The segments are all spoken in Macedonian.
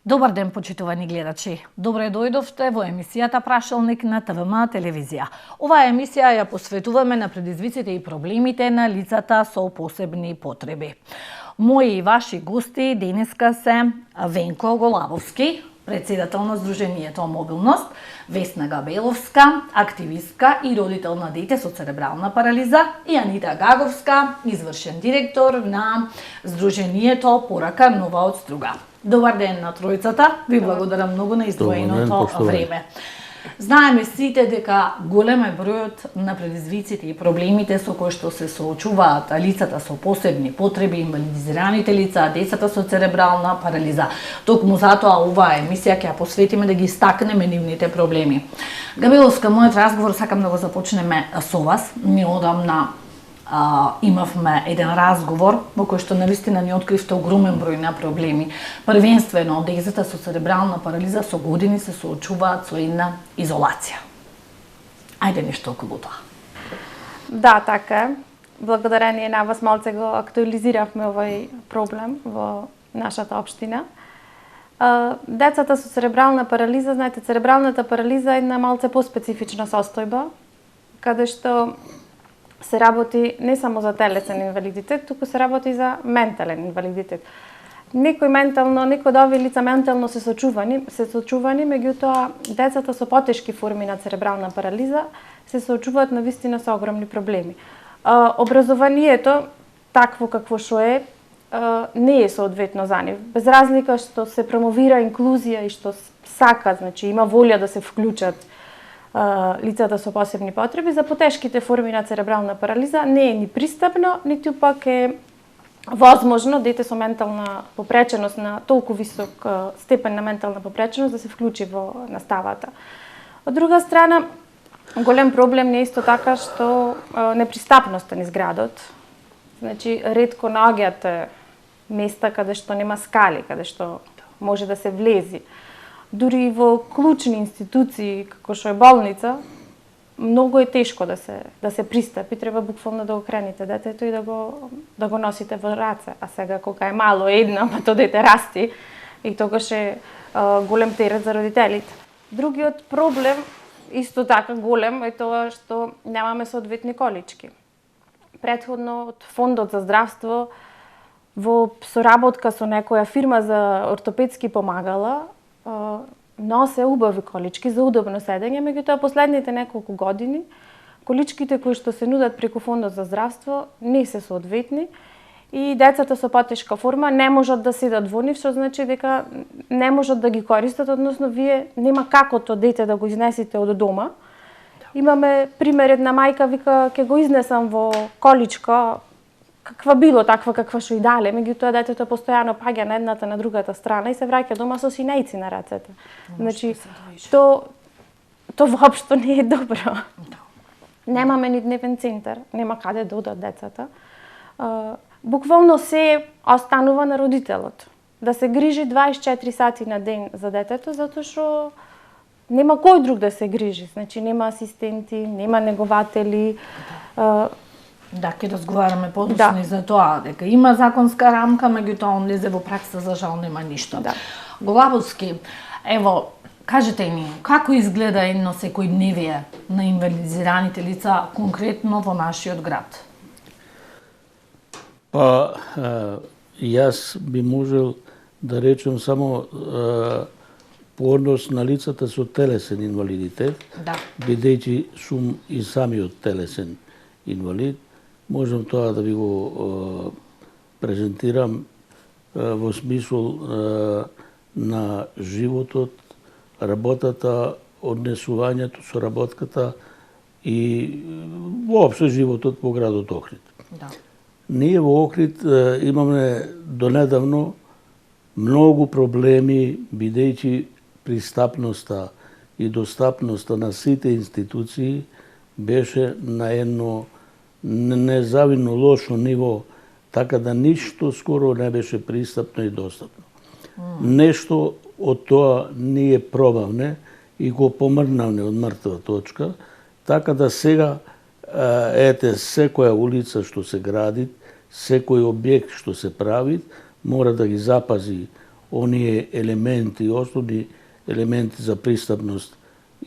Добар ден, почитувани гледачи. Добре дојдовте во емисијата Прашалник на ТВМ телевизија. Оваа емисија ја посветуваме на предизвиците и проблемите на лицата со посебни потреби. Мои и ваши гости денеска се Венко Голабовски, председател на Сдруженијето Мобилност, Весна Габеловска, активистка и родител на дете со церебрална парализа, и Анита Гаговска, извршен директор на Сдруженијето Порака Нова од Струга. Добар ден на тројцата, ви благодарам многу на издвоеното време. Знаеме сите дека голем е бројот на предизвиците и проблемите со кои што се соочуваат лицата со посебни потреби, инвалидизираните лица, децата со церебрална парализа. Токму затоа оваа емисија ќе ја посветиме да ги истакнеме нивните проблеми. Габеловска, мојот разговор сакам да го започнеме со вас. Ние одамна имавме еден разговор во кој што навистина ни откривте огромен број на проблеми. Првенствено, децата со церебрална парализа со години се соочуваат со една изолација. Ајде нешто околу тоа. Да, така е. Благодарение на вас малце го актуализиравме овој проблем во нашата општина. Децата со церебрална парализа, знаете, церебралната парализа е една малце поспецифична состојба, каде што се работи не само за телесен инвалидитет, туку се работи и за ментален инвалидитет. Некои од овие лица ментално се сочувани, меѓутоа децата со потешки форми на церебрална парализа се соочуваат навистина со огромни проблеми. Образованието, такво какво што е, не е соодветно за нив. Без разлика што се промовира инклузија и што сака, значи има волја да се вклучат лицата со посебни потреби, за потешките форми на церебрална парализа не е ни пристапно, ниту пак е возможно дете со ментална попреченост на толку висок степен на ментална попреченост да се вклучи во наставата. Од друга страна, голем проблем не е исто така што непристапноста низ градот. Значи, ретко наоѓате места каде што нема скали, каде што може да се влези. Дури во клучни институции, како што е болница, многу е тешко да се пристапи, треба буквално да го храните детето и да го носите во раце. А сега кога е мало едно, па то дете расти и тогаш е голем терет за родителите. Другиот проблем, исто така голем, е тоа што немаме соодветни колички. Претходно од Фондот за здравство во соработка со некоја фирма за ортопедски помагала носе убави колички за удобно седење, меѓутоа последните неколку години количките кои што се нудат преку Фондот за здравство не се соодветни и децата со потешка форма не можат да седат во нив, што значи дека не можат да ги користат, односно вие нема како то дете да го изнесете од дома. Имаме пример, една мајка вика ќе го изнесам во количка, каква било таква каква што и дале, меѓутоа детето постојано паѓа на едната на другата страна и се враќа дома со синејци на рацете. Значи, то воопшто не е добро. Немаме ни дневен центар, нема каде да одат децата. Буквално се останува на родителот. Да се грижи 24 сати на ден за детето, затоа што нема кој друг да се грижи. Значи, нема асистенти, нема негователи. Да, ќе разговараме подоцна и за тоа, дека има законска рамка, меѓутоа он лезе во пракса, за жал нема ништо. Да. Голабовски, ево, кажете ми, како изгледа едно секојдневие на инвалидизираните лица конкретно во нашиот град? Па, јас би можел да речем само по однос на лицата со телесен инвалидитет, бидејќи сум и самиот телесен инвалид, можам тоа да ви го презентирам во смисол на животот, работата, однесувањето, соработката и воопшто животот по градот Охрид. Да. Ние во Охрид имаме донедавно многу проблеми, бидејќи пристапноста и достапноста на сите институции беше на едно незавидно лошо ниво, така да ништо скоро не беше пристапно и достапно. Нешто од тоа ние пробавне и го помрнавне од мртва точка, така да сега ете секоја улица што се гради, секој објект што се прави, мора да ги запази оние елементи, основни елементи за пристапност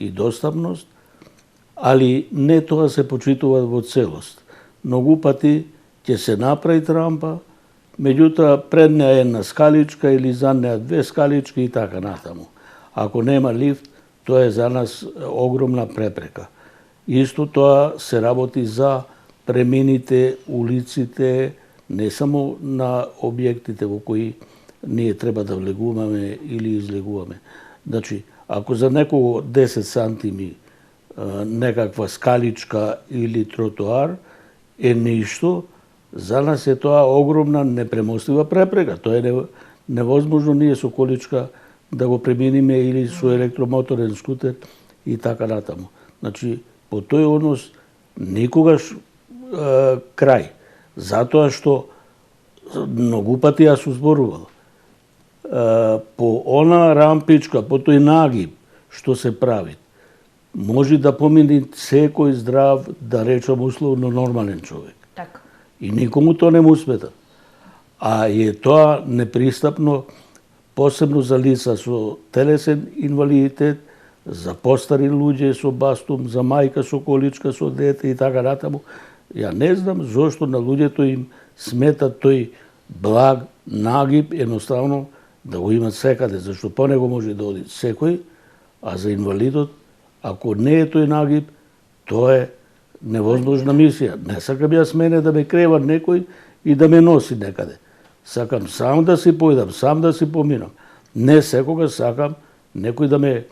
и достапност, али не тоа се почитува во целост. Многу пати ќе се направи рампа, меѓутоа пред неа една скаличка или за неа две скалички и така натаму. Ако нема лифт, тоа е за нас огромна препрека. Исто тоа се работи за премините, улиците, не само на објектите во кои ние треба да влегуваме или излегуваме. Значи, ако за некого 10 сантими некаква скаличка или тротоар е ништо, за нас е тоа огромна непремостива препрека. Тоа е невозможно ние со количка да го преминиме или со електромоторен скутер и така натаму. Значи, по тој однос никогаш крај. Затоа што многу пати ја сум зборувал. По она рампичка, по тој нагиб што се прави, може да помине секој здрав, да речам условно нормален човек. Така. И никому тоа не му смета. А е тоа непристапно, посебно за лица со телесен инвалидитет, за постари луѓе со бастум, за мајка со количка, со дете и така натаму. Ја не знам зошто на луѓето им смета тој благ нагиб, едноставно да го имат секаде, зашто по него може да оди секој, а за инвалидот, ако не е тој нагиб, тоа е невозможна мисија. Не сакам јас мене да ме крева некој и да ме носи некаде. Сакам сам да си појдам, сам да си поминам. Не секогаш сакам некој да ме...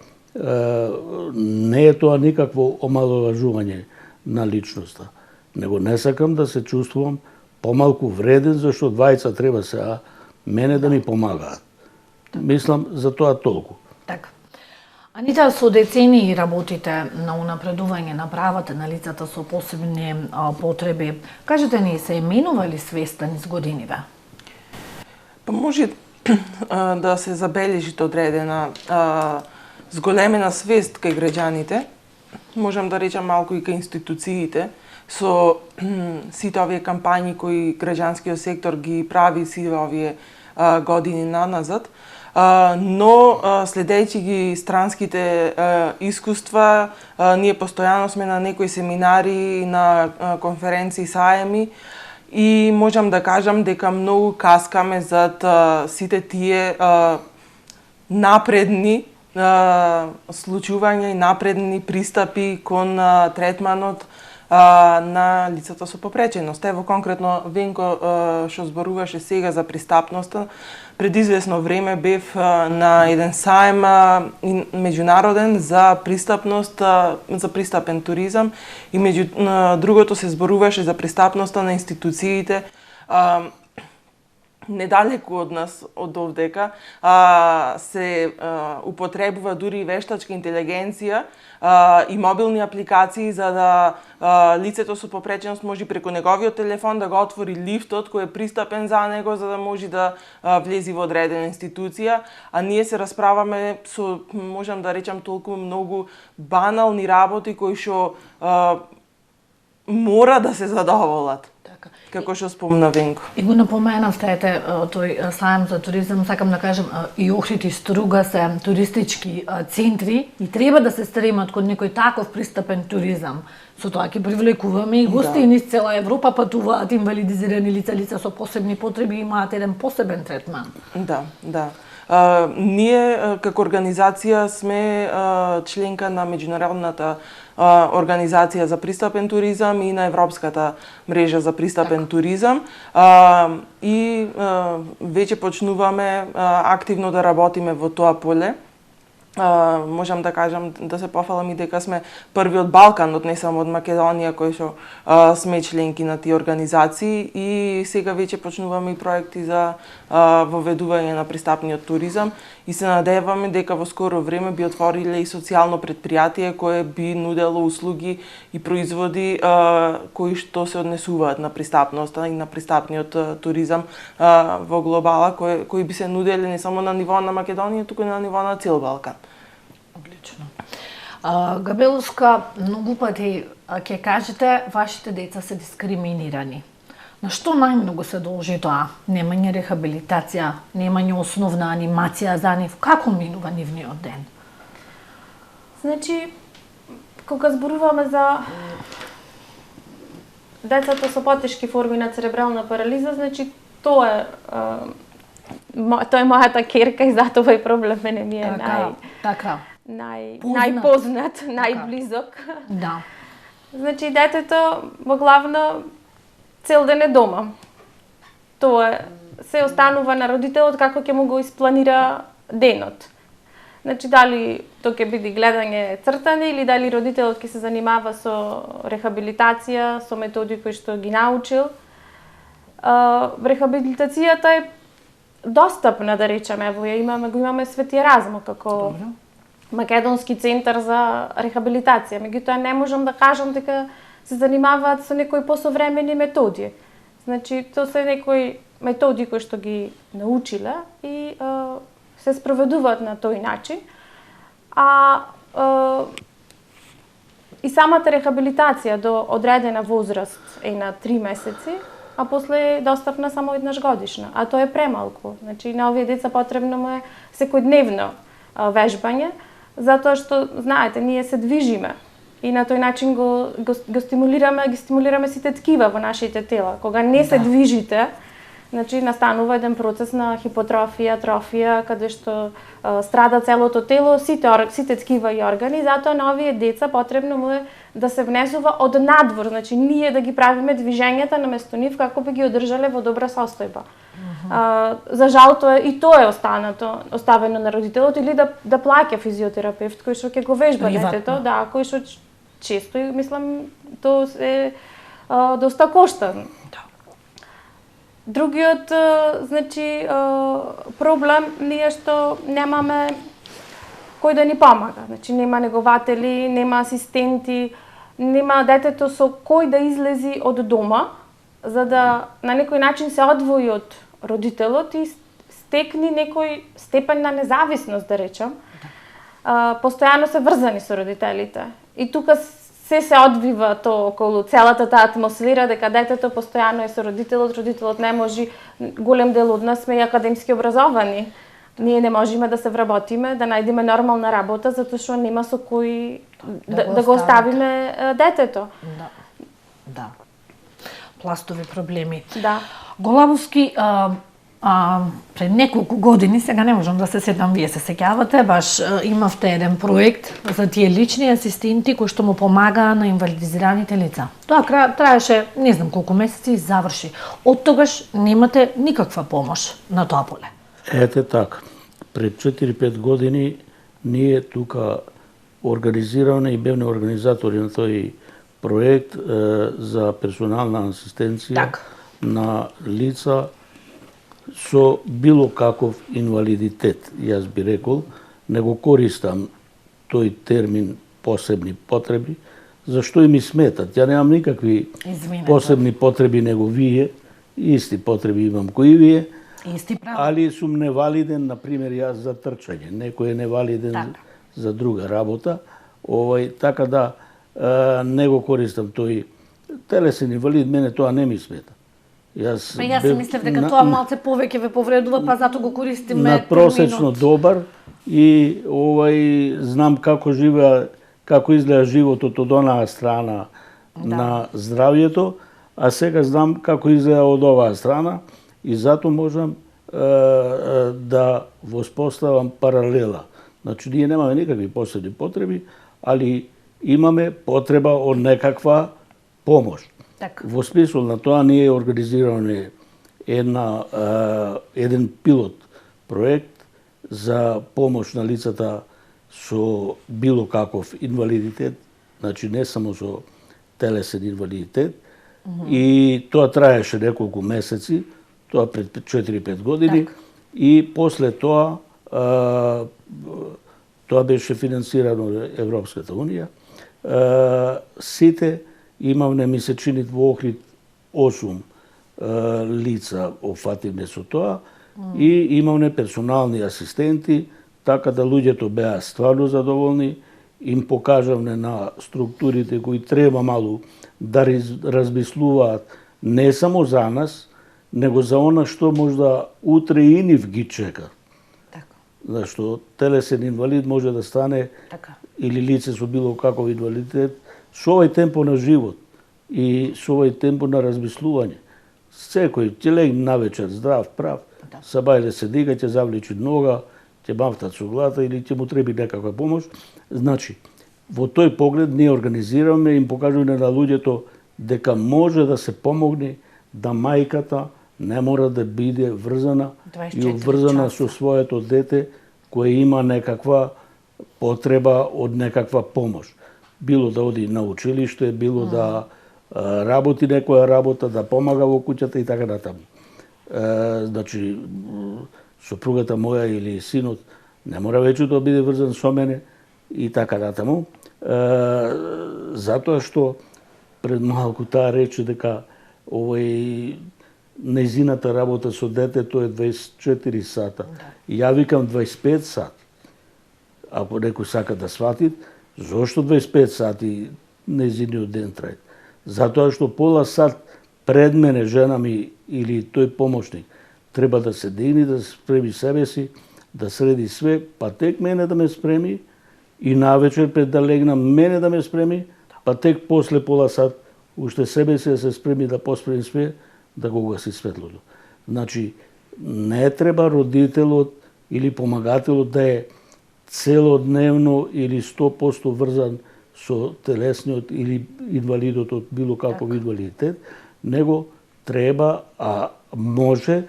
не е тоа никакво омаловажување на личноста. Него не сакам да се чувствувам помалку вреден, зашто двајца треба сега мене да ми помагаат. Мислам за тоа толку. Така. Анита, со децении работите на унапредување на правата на лицата со посебни потреби. Кажете ни, се менували свеста низ годиниве? Па може да се забележи одредена зголемена свест кај граѓаните. Можам да речам малку и кај институциите, со сите овие кампањи кои граѓанскиот сектор ги прави сите овие години наназад. Но следејќи ги странските искуства, ние постојано сме на некои семинари, на конференции, саеми и можам да кажам дека многу каскаме зад сите тие напредни случувања и напредни пристапи кон третманот на лицата со попреченост. Ево конкретно Венко што зборуваше сега за пристапноста, пред извесно време бев на еден саем меѓународен за пристапност, за пристапен туризам и меѓу другото се зборуваше за пристапноста на институциите недалеку од нас, од овдека, се употребува дури и вештачка интелигенција и мобилни апликации за да лицето со попреченост може преку неговиот телефон да го отвори лифтот кој е пристапен за него за да може да влези во одредена институција, а ние се расправаме со, можам да речам, толку многу банални работи кои што мора да се задоволат. Како што спомна Венко. И го напоменавте тој саем за туризам, сакам да кажем и Охрид и Струга се туристички центри и треба да се стремат кон некој таков пристапен туризам. Со тоа ќе привлекуваме и гости низ цела Европа, патуваат инвалидизирани лица, лица со посебни потреби имаат еден посебен третман. Да, да. Ние како организација сме членка на меѓународната организација за пристапен туризам и на Европската мрежа за пристапен туризам и веќе почнуваме активно да работиме во тоа поле. Можам да кажам, да се пофалам и дека сме првиот Балканот, не само од Македонија, кои што сме членки на тие организации и сега веќе почнуваме и проекти за воведување на пристапниот туризам и се надеваме дека во скоро време би отвориле и социјално предпријатие кое би нудело услуги и производи кои што се однесуваат на пристапноста и на пристапниот туризам во глобала, кои би се нудели не само на ниво на Македонија, туку и на ниво на цел Балкан. Одлично. Габелушка, многу пати ќе кажете вашите деца се дискриминирани. На што најмногу се должи тоа? Немање рехабилитација, немање основна анимација за нив. Како минува нивниот ден? Значи, кога зборуваме за децата со потешки форми на церебрална парализа, значи тоа е мојата керка и затоа и проблем мене ми е најпознат, најблизок. Да. Значи, детето во главно цел ден е дома. Тоа се останува на родителот како ќе му го испланира денот. Значи, дали тоа ќе биде гледање цртање или дали родителот ќе се занимава со рехабилитација, со методи кои што ги научил. Рехабилитацијата е достапна, да речеме, ево ја имаме Свети Еразмо како македонски центар за рехабилитација. Меѓутоа не можам да кажам дека се занимаваат со некои посовремени методи. Значи, тоа се некои методи кои што ги научиле и се спроведуваат на тој начин. И самата рехабилитација до одредена возраст е на 3 месеци, а после е достапна само еднаш годишно. А тоа е премалку. Значи, на овие деца потребно му е секојдневно вежбање, затоа што, знаете, ние се движиме и на тој начин ги стимулираме сите ткива во нашите тела. Кога не се движите, значи настанува еден процес на хипотрофија, атрофија, каде што страда целото тело, сите ткива и органи, затоа на овие деца потребно му е да се внесува од надвор, значи ние да ги правиме движењата наместо нив како би ги одржале во добра состојба. За жал тоа е оставено на родителот или да плаќа физиотерапевт кој што ќе го вежба детето, кој што често и мислам тоа е доста коштан. Другиот проблем ние што немаме кој да ни помага. Значи нема негователи, нема асистенти, нема детето со кој да излези од дома за да на некој начин се одвои од родителот и стекни некој степен на независност, да речам. Постојано се врзани со родителите. И тука се одвива тоа околу целата таа атмосфера дека детето постојано е со родителот не може, голем дел од нас сме академски образовани. Ние не можеме да се вработиме, да најдеме нормална работа, затоа што нема со кој да го оставиме детето. Да. Пластови проблеми. Да. Голабовски, пред неколку години, сега не можам да се сетам, вие се сеќавате, баш имавте еден проект за тие лични асистенти кои што му помагаа на инвалидизираните лица. Тоа траеше не знам колку месеци и заврши. Од тогаш немате никаква помош на тоа поле. Ете така. Пред 4-5 години ние тука организираме и бевме организатори на тој проект за персонална асистенција на лица со било каков инвалидитет. Јас би рекол, не го користам тој термин посебни потреби, зашто и ми сметат. Ја немам никакви посебни потреби него вие, исти потреби имам кои вие, али сум невалиден, например, јас за трчање, некој е невалиден за друга работа, така да не го користам тој телесен инвалид, мене тоа не ми смета. Јас си мислев дека тоа малце повеќе ве повредува, па затоа го користиме терминот. Надпросечно добар и знам како изгледа животот од онаа страна на здравјето, а сега знам како изгледа од оваа страна и затоа можам да воспоставам паралела. Значи, ние немаме никакви посебни потреби, али имаме потреба од некаква помош. Во смисол на тоа ние организираме еден пилот проект за помош на лицата со било каков инвалидитет, значи не само со телесен инвалидитет, и тоа траеше неколку месеци, тоа пред 4-5 години, и после тоа беше финансирано од Европската унија. Сите имавме, ми се чинит во Охрид 8 лица опфативме со тоа и имавме персонални асистенти, така да луѓето беа стварно задоволни, им покажавме на структурите кои треба малку да размислуваат не само за нас, него за она што можда утре и нив ги чека. Така. Зашто телесен инвалид може да стане Така. или лице со било каков инвалидитет со овој темпо на живот и со овој темпо на размислување. Секој ќе легне навечер здрав, прав, сабајле се дига, ќе завлечи нога, ќе бафтат со глата или ќе му треби некаква помош. Значи, во тој поглед ние организираме и им покажуваме на луѓето дека може да се помогне да мајката не мора да биде врзана и 24 обврзана часа. со своето дете кое има некаква потреба од некаква помош. Било да оди на училиште, било да работи некоја работа, да помага во куќата и така натаму. Значи, сопругата моја или синот не мора веќе да биде врзан со мене и така натаму. Затоа што пред малку таа рече дека овој нејзината работа со детето е 24 сата. Ја викам 25 сати. Ако некој сака да свати, зошто 25 сати нејзиниот ден трај? Затоа што пола сат пред мене жена ми или тој помошник треба да се дигне, да спреми себе си, да среди све, па тек мене да ме спреми и навечер пред да легнам мене да ме спреми, па тек после пола сат уште себе си да се спреми да поспреми све, да го гаси светлото. Значи, не треба родителот или помагателот да е целодневно или 100% врзан со телесниот или инвалидот од било каков инвалидитет, него треба, а може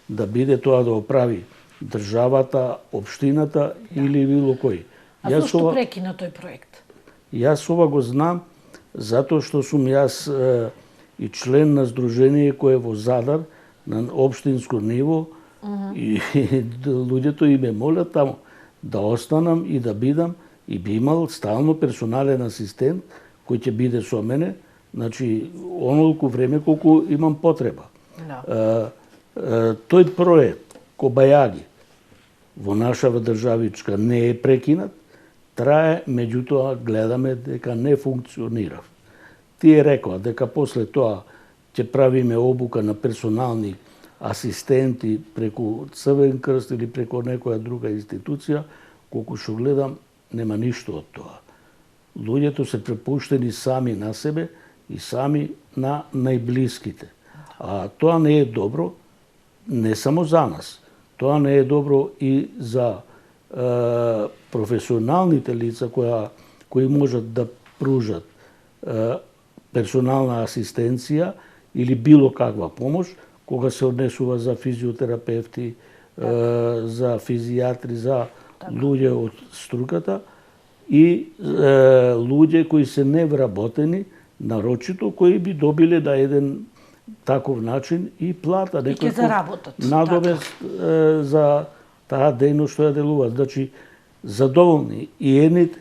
да биде тоа да оправи државата, општината или било кој. А зошто прекина тој проект? Јас ова го знам затоа што сум јас и член на здружение кое во Задар на општинско ниво и луѓето и ме молат таму да останам и да бидам и би имал стално персонален асистент кој ќе биде со мене, значи онолку време колку имам потреба. Да. Тој проект Кобајаги во нашава државичка не е прекинат, трае, меѓутоа гледаме дека не функционира. Тие рекоа дека после тоа ќе правиме обука на персонални асистенти преку Црвен крст или преку некоја друга институција, колку што гледам, нема ништо од тоа. Луѓето се препуштени сами на себе и сами на најблиските. А тоа не е добро не само за нас, тоа не е добро и за професионалните лица кои можат да пружат персонална асистенција или било каква помош, кога се однесува за физиотерапевти, за физијатри, за луѓе од струката и луѓе кои се невработени, нарочито кои би добиле на еден таков начин и плата, И ќе заработат. надовест за таа дејност што ја делуваат. Значи, задоволни и едните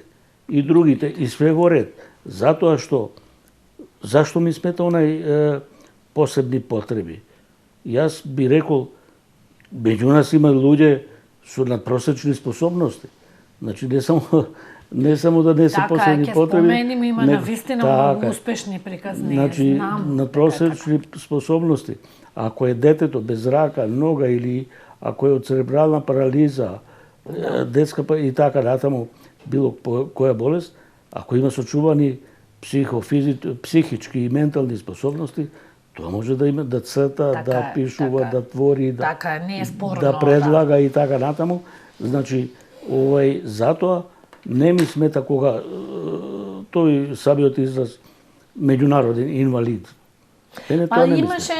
и другите и све во ред. Затоа што зашто ми смета онај посебни потреби? Јас би рекол, меѓу нас има луѓе со надпросечни способности. Значи, не само да не се посебни потреби. Така, ќе споменим, има навистина многу успешни приказни. Значи, знам. надпросечни способности. Ако е детето без рака, нога или ако е од церебрална парализа, детска и така натаму, било која болест, ако има сочувани психички и ментални способности, тоа може да има да црта, да пишува, да твори, да предлага и така натаму. Значи, затоа не ми смета кога тој самиот израз меѓународен инвалид. Па имаше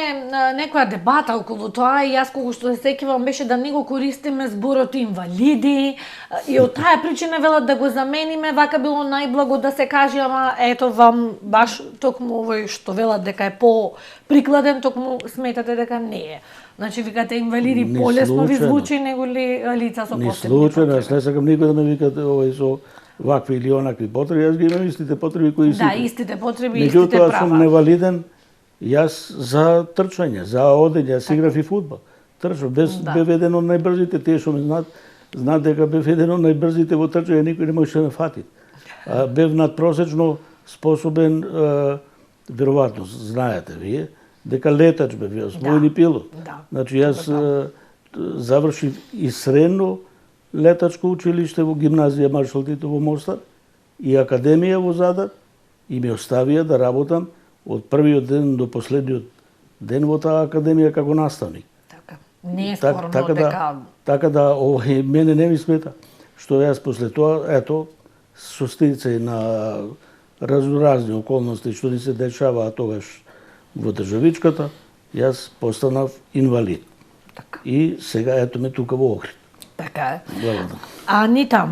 некоја дебата околу тоа и јас кога што се сеќавам беше да не го користиме зборот инвалиди и од таа причина велат да го замениме, вака било најблаго да се каже, ама ето вам баш токму овој што велат дека е по-прикладен, токму сметате дека не е. Значи викате инвалиди полесно ви звучи него ли лица со посебни потреби. Ни случајно, јас не сакам никој да ме викате со вакви или онакви потреби, јас ги имам истите потреби кои сите. Да, истите потреби, истите права. Меѓутоа сум невалиден. Јас за трчање, за одење, јас играв и фудбал. Трчав, бев еден од најбрзите, тие што ме знаат дека бев еден од најбрзите во трчање, никој не можеше да ме фати. Бев надпросечно способен, веројатно знаете вие, дека летач бев, јас војни пилот. Да. Значи јас завршив и средно летачко училиште во гимназија Маршал Тито во Мостар и академија во Задар и ме оставија да работам од првиот ден до последниот ден во таа академија како наставник. Така. Не е спорно Така да мене не ми смета што јас после тоа, ето, со стицај на разноразни околности што ни се дешаваа тогаш во државичката, јас постанав инвалид. Така. И сега ето ме тука во Охрид. Така е. Благодарам. Анита,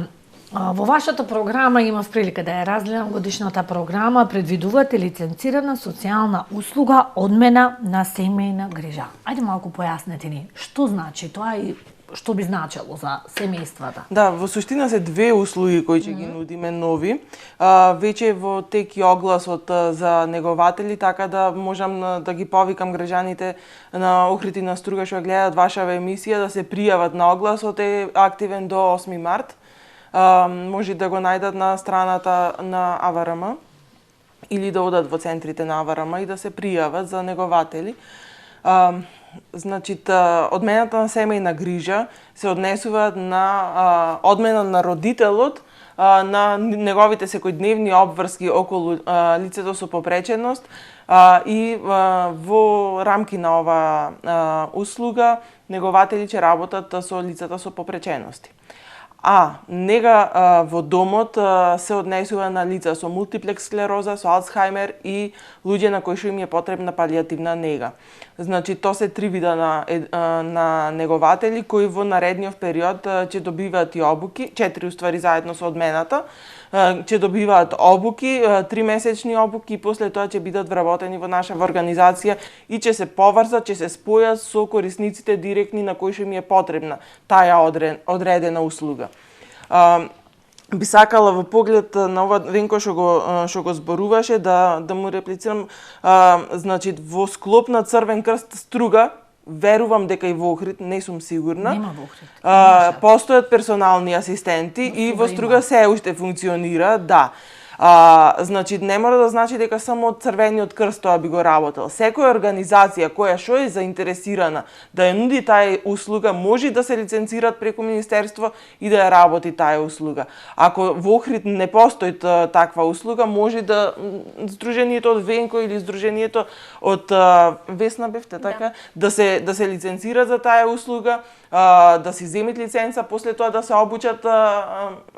во вашата програма имав прилика да ја разгледам годишната програма, предвидувате лиценцирана социјална услуга одмена на семејна грижа. Ајде малку појаснете ни, што значи тоа и што би значело за семејствата? Да, во суштина се две услуги кои ќе ги нудиме нови. Веќе во тек и огласот за негователи, така да можам да ги повикам граѓаните на Охрид и на Струга што гледаат вашава емисија да се пријават на огласот, е активен до 8 март. Може да го најдат на страната на АВРМ или да одат во центрите на АВРМ и да се пријават за негователи. Значи, одмената на семејна грижа се однесува на одмена на родителот на неговите секојдневни обврски околу лицето со попреченост и во рамки на оваа услуга негователи ќе работат со лицата со попречености. Нега во домот се однесува на лица со мултиплекс склероза, со Алцхаймер и луѓе на кои што им е потребна палијативна нега. Значи, тоа се три вида на негователи кои во наредниот период ќе добиваат и обуки, 4 уствари заедно со одмената, ќе добиваат обуки, 3-месечни обуки и после тоа ќе бидат вработени во нашава организација и ќе се поврзат, ќе се спојат со корисниците директни на кои што им е потребна таа одредена услуга. Би сакала во поглед на ова Венко што го зборуваше да му реплицирам, значи во склоп на Црвен крст Струга, верувам дека и во Охрид, не сум сигурна. Нема во Охрид. Постојат персонални асистенти и во Струга се уште функционира, да. Значи, не мора да значи дека само Црвениот крст тоа би го работел. Секоја организација која што е заинтересирана да ја нуди таа услуга, може да се лиценцират преку Министерство и да ја работи таа услуга. Ако во Охрид не постои таква услуга, може да Сдруженијето од Венко или Сдруженијето од Весна бевте, така, да се лиценцира за таа услуга, да си земат лиценца, после тоа да се обучат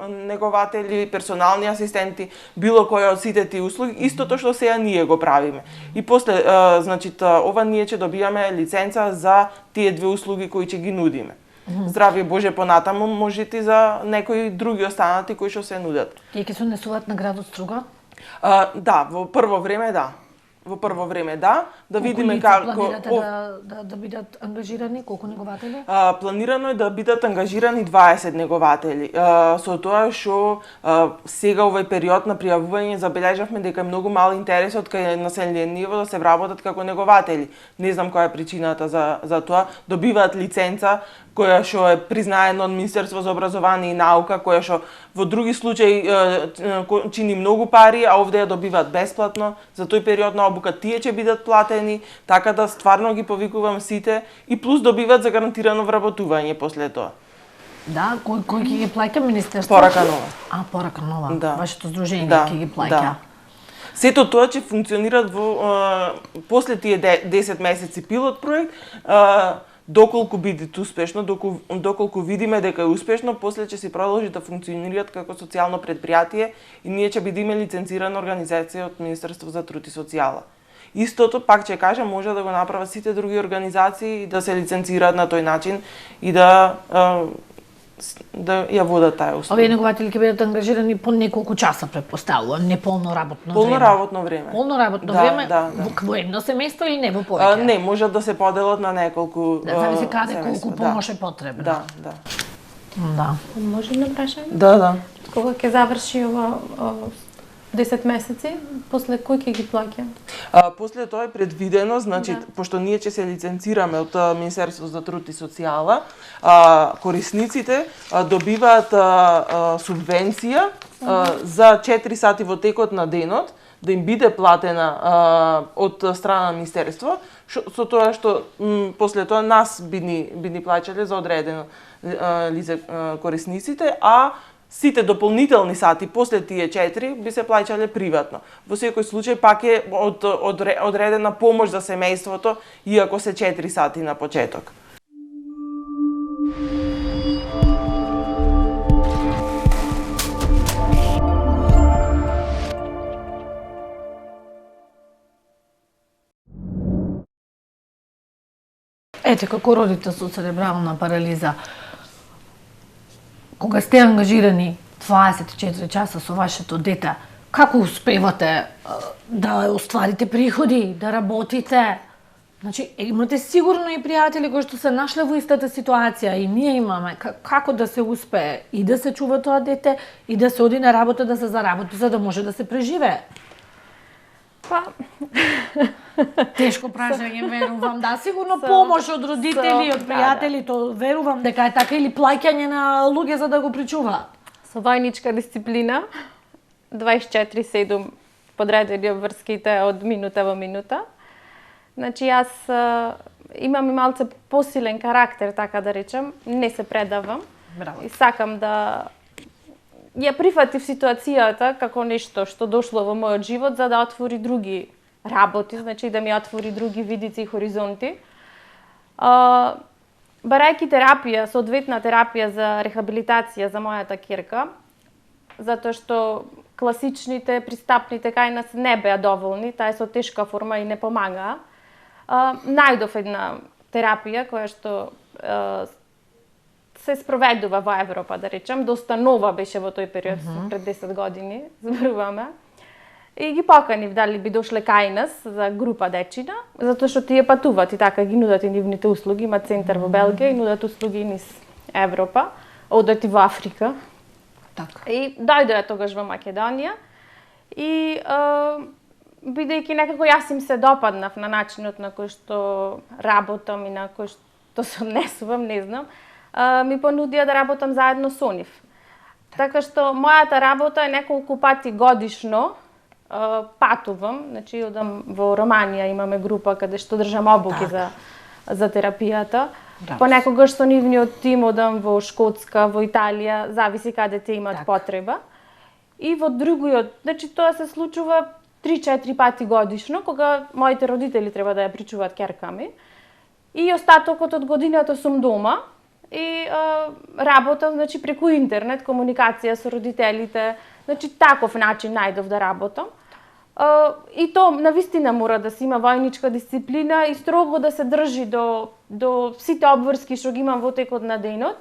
негователи, персонални асистенти, било која од сите тие услуги, истото што сега ние го правиме. И после, значи, ова ние ќе добијаме лиценца за тие две услуги кои ќе ги нудиме. Здравје Боже, понатаму можете за некои други останати кои што се нудат. Тие ќе се однесуваат на градот Струга? Да, во прво време да. Во прво време да видиме како планирате да бидат ангажирани, колку негователи? Планирано е да бидат ангажирани 20 негователи. Со тоа што сега овој период на пријавување забележавме дека е многу мал интересот кај населениот ниво да се вработат како негователи. Не знам која е причината за тоа. Добиваат лиценца која што е признаена од Министерство за образование и наука, која што во други случаи чини многу пари, а овде ја добиваат бесплатно. За тој период на обука тие ќе бидат платени, така да стварно ги повикувам сите и плюс добиваат за гарантирано вработување после тоа. Да, кој ќе ги плаќа Министерство? Порака нова. Порака нова. Да. Вашето здружение Да, ќе ги плаќа. да. Сето тоа ќе функционираат после тие 10 месеци пилот проект, доколку биде успешно, доколку видиме дека е успешно, после ќе се продолжи да функционираат како социјално предпријатие и ние ќе бидеме лиценцирана организација од Министерство за труд и социјала. Истото, пак ќе кажам, може да го направат сите други организации да се лиценцираат на тој начин и да ја водат таа услуга. Овие негователи ќе бидат ангажирани по неколку часа, претпоставувам, не полно работно време. Полно работно време. Полно работно Да, време да. во едно семејство или не во повеќе? Не, можат да се поделат на неколку Да зависи каде семејства, колку помош е потребна. Да. Да. Може да прашам? Да. Кога ќе заврши ова 10 месеци, после кој ќе ги плаќа? После тоа е предвидено, значи, пошто ние ќе се лиценцираме од Министерство за труд и социјала, корисниците добиваат субвенција за 4 сати во текот на денот да им биде платена од страна на Министерство, со тоа што после тоа нас би ни плаќале за одредено лице корисниците, а сите дополнителни сати после тие 4 би се плаќале приватно. Во секој случај пак е одредена помош за семејството, иако се 4 сати на почеток. Ете, како родител со церебрална парализа, кога сте ангажирани 24 часа со вашето дете, како успевате да остварите приходи, да работите? Значи, имате сигурно и пријатели кои што се нашле во истата ситуација, и ние имаме. Како да се успее и да се чува тоа дете, и да се оди на работа, да се заработи, за да може да се преживее? Па, тешко прашање, верувам, да, сигурно помош од родители, од пријатели, то верувам дека е така, или плаќање на луѓе за да го причуваат. со војничка дисциплина, 24/7 подредени обврските од минута во минута. Значи, јас имам и малце посилен карактер, така да речем, не се предавам. Браво. И сакам да ја прифатив ситуацијата како нешто што дошло во мојот живот за да отвори други работи, значи да ми отвори други видици и хоризонти. Барајќи терапија, соодветна терапија за рехабилитација за мојата ќерка, затоа што класичните, пристапните кај нас не беа доволни, таа е со тешка форма и не помагаа. Најдов една терапија која што се спроведува во Европа, да речем, доста нова беше во тој период, пред 10 години, зборуваме. И ги поканив дали би дошле кај нас за група дечина, затоа што тие патуваат и така ги нудат и нивните услуги, има центар во Белгија и нудат услуги и низ Европа, одат и во Африка. Така. И дојдоа тогаш во Македонија и бидејќи некако јас им се допаднав на начинот на кој што работам и на кој што се однесувам, не знам, ми понудија да работам заедно со нив. Така што мојата работа е неколку пати годишно, патувам, значи одам во Романија, имаме група каде што држам обуки за терапијата. Да. Понекогаш со нивниот тим одам во Шкотска, во Италија, зависи каде те имаат потреба. И во другиот, значи тоа се случува 3-4 пати годишно, кога моите родители треба да ја причуваат ќерка ми. И остатокот од годината сум дома и работам, значи, преку интернет, комуникација со родителите, значи таков начин најдов да работам. И то навистина мора да се има војничка дисциплина и строго да се држи до сите обврски што ги имам во текот на денот.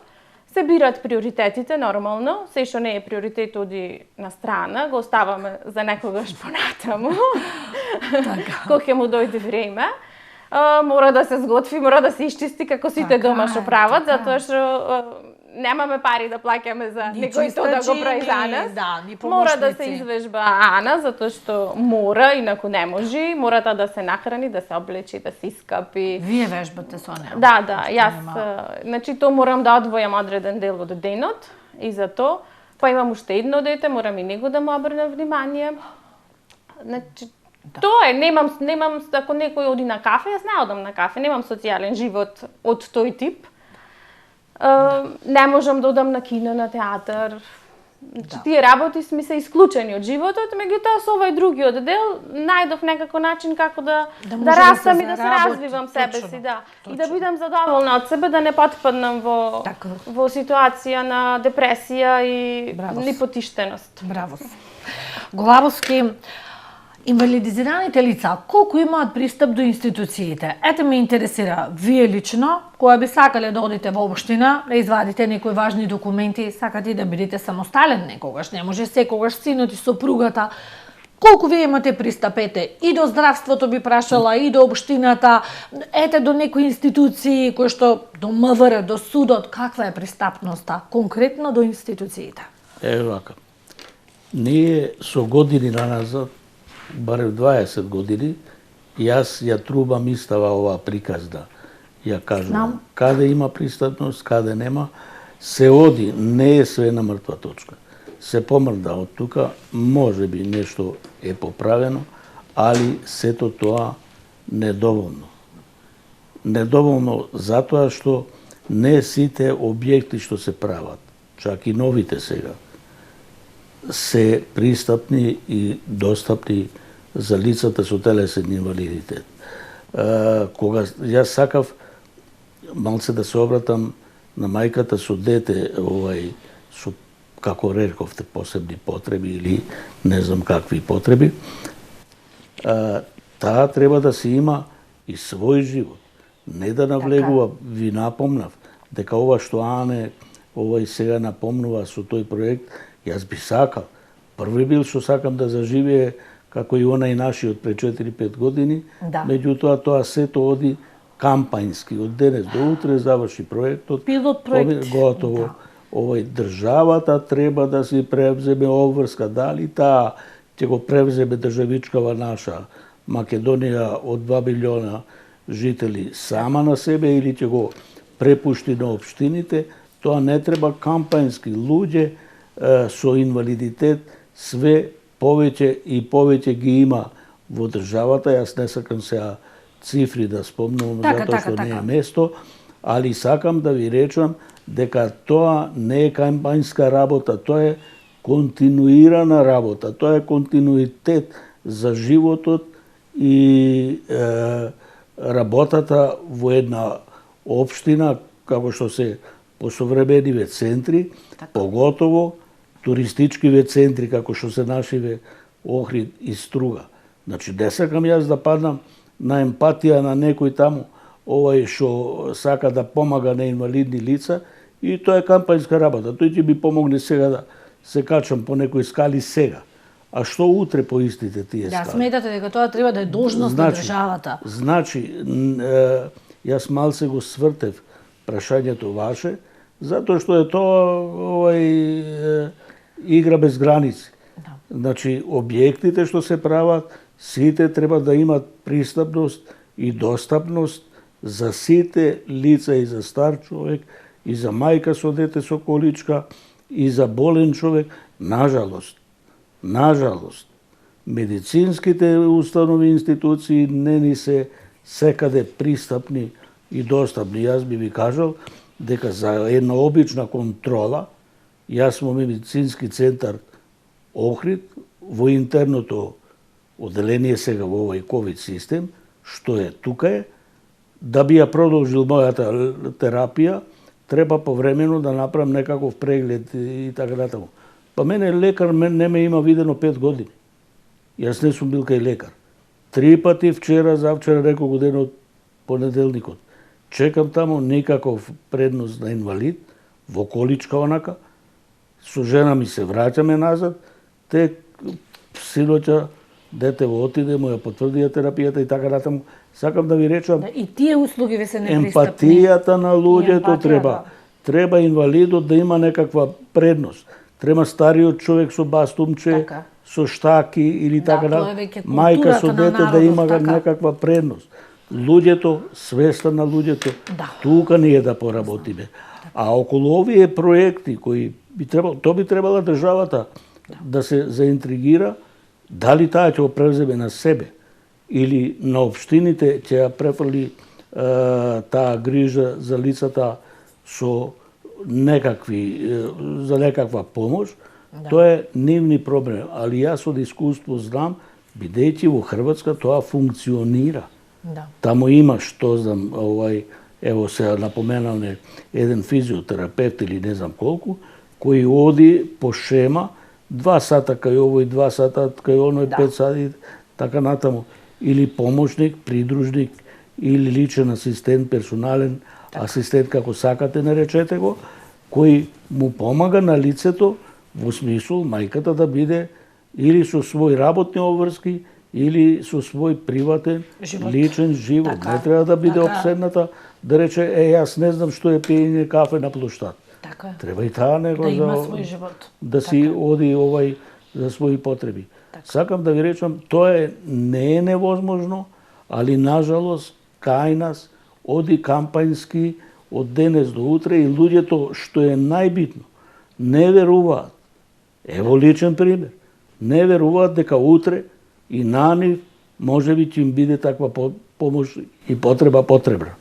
Се бираат приоритетите, нормално, се што не е приоритет оди на страна, го оставаме за некогаш понатаму, кога ќе му дојде време. Мора да се сготви, мора да се исчисти како сите дома што прават, затоа што немаме пари да плаќаме за некој тоа да го прави за нас. Мора да се извежба Ана, затоа што мора, инаку не може. Мора таа да се нахрани, да се облечи, да се искапи. Вие вежбате со неа? Да, јас, значи то морам да одвојам одреден дел од денот и за то. Па имам уште едно дете, морам и него да му обрнем внимание. Значи, тоа е, немам, ако некој оди на кафе, јас не одам на кафе, немам социјален живот од тој тип. Не можам да одам на кино, на театар. Тие работи ми се исклучени од животот, меѓутоа со овој другиот дел најдов некако начин како да растам и да се развивам себе си, да. И да бидам задоволна од себе, да не потпаднам во ситуација на депресија и нипотиштеност. Браво. Главовски, инвалидизираните лица, колку имаат пристап до институциите? Ете ме интересира, вие лично, која би сакале да одите во општина, да извадите некои важни документи, сакате и да бидете самостален некогаш, не може секогаш синот и сопругата. Колку вие имате пристап, ете, и до здравството би прашала, и до општината, ете до некои институции, кои што до МВР, до судот, каква е пристапноста конкретно до институциите? Вака. Ние со години назад, барем 20 години, јас ја трубам истава оваа приказна. Ја кажувам, каде има пристапност, каде нема, се оди, не е све на мртва точка. Се помрда од тука, може би нешто е поправено, али сето тоа недоволно. Недоволно затоа што не сите објекти што се прават, чак и новите сега, се пристапни и достапни за лицата со телесен инвалидитет. Кога јас сакав малце да се обратам на мајката со дете, со, како рековте, посебни потреби или не знам какви потреби, таа треба да се има и свој живот. Не да навлегува, ви напомнав, дека ова што Ане сега напомнува со тој проект, јас би сакал. Први бил што сакам да заживее како и онај нашиот пред 4-5 години, меѓутоа тоа сето оди кампањски, од денес до утре заврши проектот, пилот проект, готово. Државата треба да си превземе обврска, дали таа ќе го превземе државичкава наша Македонија од 2 милиона жители сама на себе или ќе го препушти на општините, тоа не треба кампањски. Луѓе со инвалидитет све повеќе и повеќе ги има во државата. Јас не сакам сега цифри да спомнувам, затоа што не е место, али сакам да ви речам дека тоа не е кампањска работа, тоа е континуирана работа, тоа е континуитет за животот и работата во една општина, како што се посовремениве центри, поготово туристичкиве центри, како што се нашиве Охрид и Струга. Значи, не сакам јас да паднам на емпатија на некој таму, што сака да помага на инвалидни лица, и тоа е кампањска работа. Тој ќе ми помогне сега да се качам по некои скали сега. А што утре по истите тие скали? Да, сметате дека тоа треба да е должност на државата. Значи, јас малце го свртев прашањето ваше, затоа што е тоа игра без граници. Значи, објектите што се прават, сите треба да имат пристапност и достапност за сите лица, и за стар човек, и за мајка со дете со количка, и за болен човек. Нажалост, медицинските установи и институции не ни се секаде пристапни и достапни. Јас би ви кажал дека за една обична контрола, јас во медицински центар Охрид, во интерното оделение сега во овој ковид систем, што е тука да би ја продолжил мојата терапија, треба повремено да направам некаков преглед и така натаму. Па мене лекар не ме има видено 5 години. Јас не сум бил кај лекар. 3 пати вчера, завчера, неколку дена од понеделникот. Чекам таму никаков предност на инвалид, во количка онака, со жена ми се враќаме назад, синоќа детево отиде, му ја потврдија терапијата и така натаму. Сакам да ви речам, и тие услуги ви се непристапни. Емпатијата на луѓето треба. Треба инвалидот да има некаква предност. Треба стариот човек со бастумче, со штаки или така мајка со дете да има некаква предност. Луѓето, свеста на луѓето, тука ние да поработиме. А околу овие проекти кои би требала државата да се заинтригира, дали таа ќе го превземе на себе или на општините ќе ја префрли таа грижа за лицата со за некаква помош, тоа е нивни проблем. Али јас од искуство знам, бидејќи во Хрватска тоа функционира. Таму има што знам, ево се напоменалне еден физиотерапевт или не знам колку, кој оди по шема 2 сата кај овој, 2 сата кај оној, 5 сати, така натаму. Или помошник, придружник, или личен асистент, персонален асистент, како сакате наречете го, кој му помага на лицето во смисол мајката да биде или со свој работни обврски, или со свој приватен, личен живот. Не треба да биде обседната да рече, јас не знам што е пиење кафе на плоштад. Треба и таа него да си оди за своји потреби. Сакам да ви речам, тоа не е невозможно, али нажалост кај нас оди кампањски од денес до утре и луѓето, што е најбитно, не веруваат. Ево личен пример. Не веруваат дека утре и на нив можеби ќе им биде таква помош и потребна.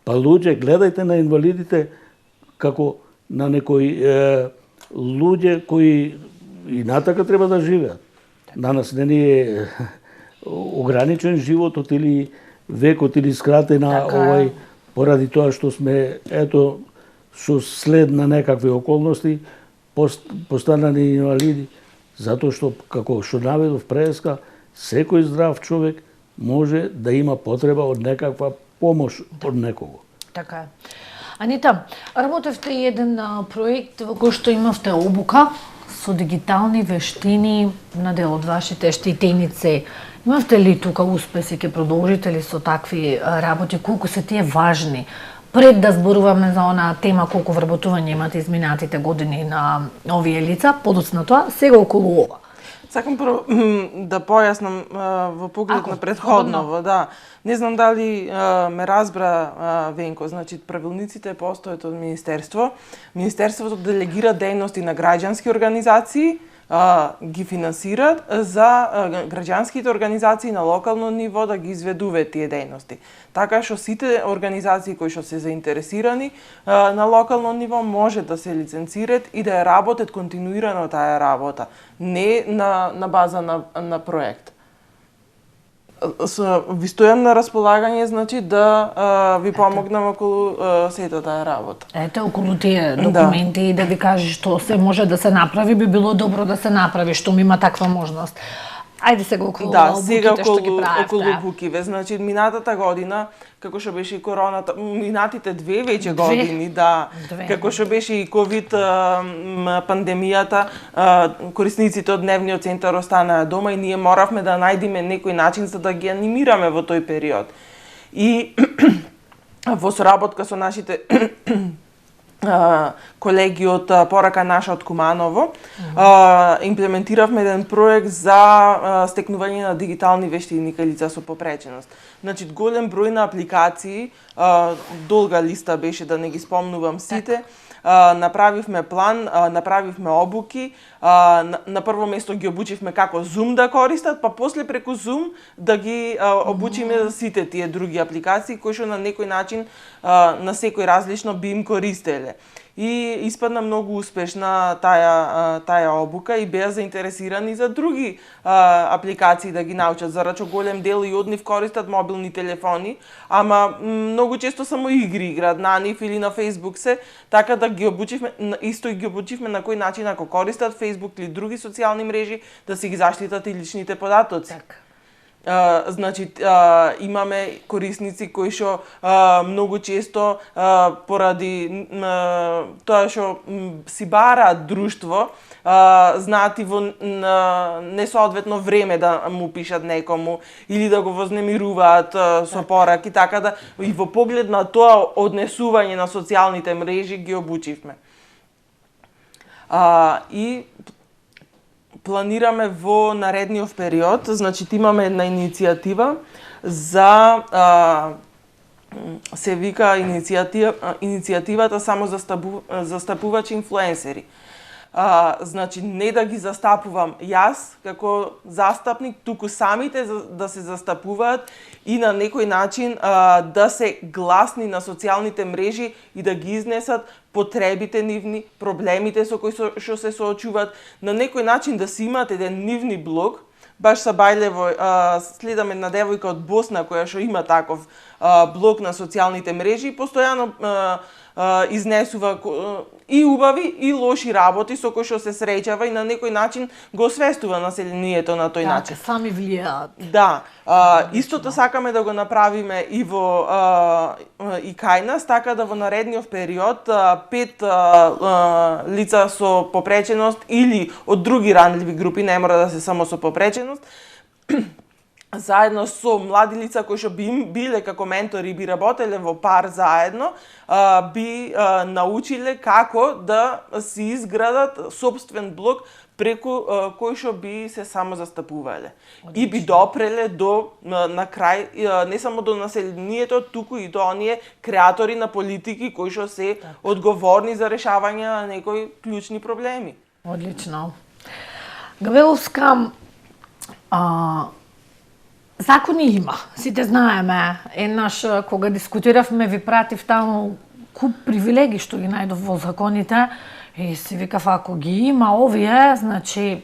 Па луѓе, гледајте на инвалидите како на некои луѓе кои и натака треба да живеат. На нас не ни е ограничен животот или векот или скратена поради тоа што сме со след на некакви околности постанали инвалиди, затоа што како што наведов преска, секој здрав човек може да има потреба од некаква помош од некого. Така е. Анита, работевте еден проект во кој што имавте обука со дигитални вештини на дел од вашите штитеници. Имавте ли тука успеси, ќе продолжите ли со такви работи, колку се тие важни? Пред да зборуваме за онаа тема колку вработување имате изминатите години на овие лица, подоцна тоа, сега околу ова. Сакам прво да појаснам во поглед на предходново, да. Не знам дали ме разбра Венко, значи правилниците постојат од Министерство. Министерството делегира дејности на граѓански организации, ги финансираат за граѓанските организации на локално ниво да ги изведуваат тие дејности. Така што сите организации кои што се заинтересирани на локално ниво може да се лиценцираат и да ја работат континуирано таа работа, не на база на проект. Ви стојам на располагање, значи да ви помогнам околу сета таа работа. Ете, околу тие документи и да ви кажи што се може да се направи, би било добро да се направи, што ми има таква можност. Ајде сега околу обуките што ги правевте. Околу обукиве. Значи, минатата година, како што беше и короната, минатите две години, како што беше и ковид пандемијата, корисниците од дневниот центар останаа дома и ние моравме да најдеме некој начин за да ги анимираме во тој период. И во соработка со нашите колеги од Порака наша од Куманово, имплементиравме еден проект за стекнување на дигитални вештини кај лица со попреченост. Значи, голем број на апликации, долга листа беше да не ги спомнувам сите, направивме план, направивме обуки, на прво место ги обучивме како Zoom да користат, па после преку Zoom да ги обучиме за сите тие други апликации кои што на некој начин на секој различно би им користеле. И испадна многу успешна таа обука и беа заинтересирани за други апликации да ги научат, зарачо голем дел и од нив користат мобилни телефони, ама многу често само игри играат на нив или на Facebook се, така да ги обучивме, исто и ги обучивме на кој начин ако користат Facebook или други социјални мрежи да си ги заштитат и личните податоци. Так. Значи, имаме корисници кои што многу често поради тоа што си бараат друштво, знаат и во несоодветно време да му пишат некому или да го вознемируваат со пораки, така да и во поглед на тоа однесување на социјалните мрежи ги обучивме. И планираме во наредниот период, значи имаме една иницијатива за се вика иницијативата само застапувачи инфлуенсери. Значи не да ги застапувам јас како застапник, туку самите да се застапуваат и на некој начин да се гласни на социјалните мрежи и да ги изнесат потребите нивни, проблемите со кои што се соочуваат, на некој начин да си имаат еден нивни блог. Баш са Бајлево следам една девојка од Босна која што има таков блог на социјалните мрежи и постојано изнесува и убави и лоши работи со кои што се среќава и на некој начин го освестува населението на тој начин. Сами влијаат. Да, истото сакаме да го направиме и во и кај нас, така да во наредниот период 5 лица со попреченост или од други ранливи групи, не мора да се само со попреченост, заедно со млади лица кои што би биле како ментори и би работеле во пар заедно, би научиле како да си изградат сопствен блог преку кој што би се само застапувале. И би допреле до на крај не само до населението, туку и до оние креатори на политики кои што се одговорни за решавање на некои клучни проблеми. Одлично. Гавеловска, Закони има, сите знаеме. Еднаш кога дискутиравме ви пратив таму куп привилегии што ги најдов во законите и си викав ако ги има овие, значи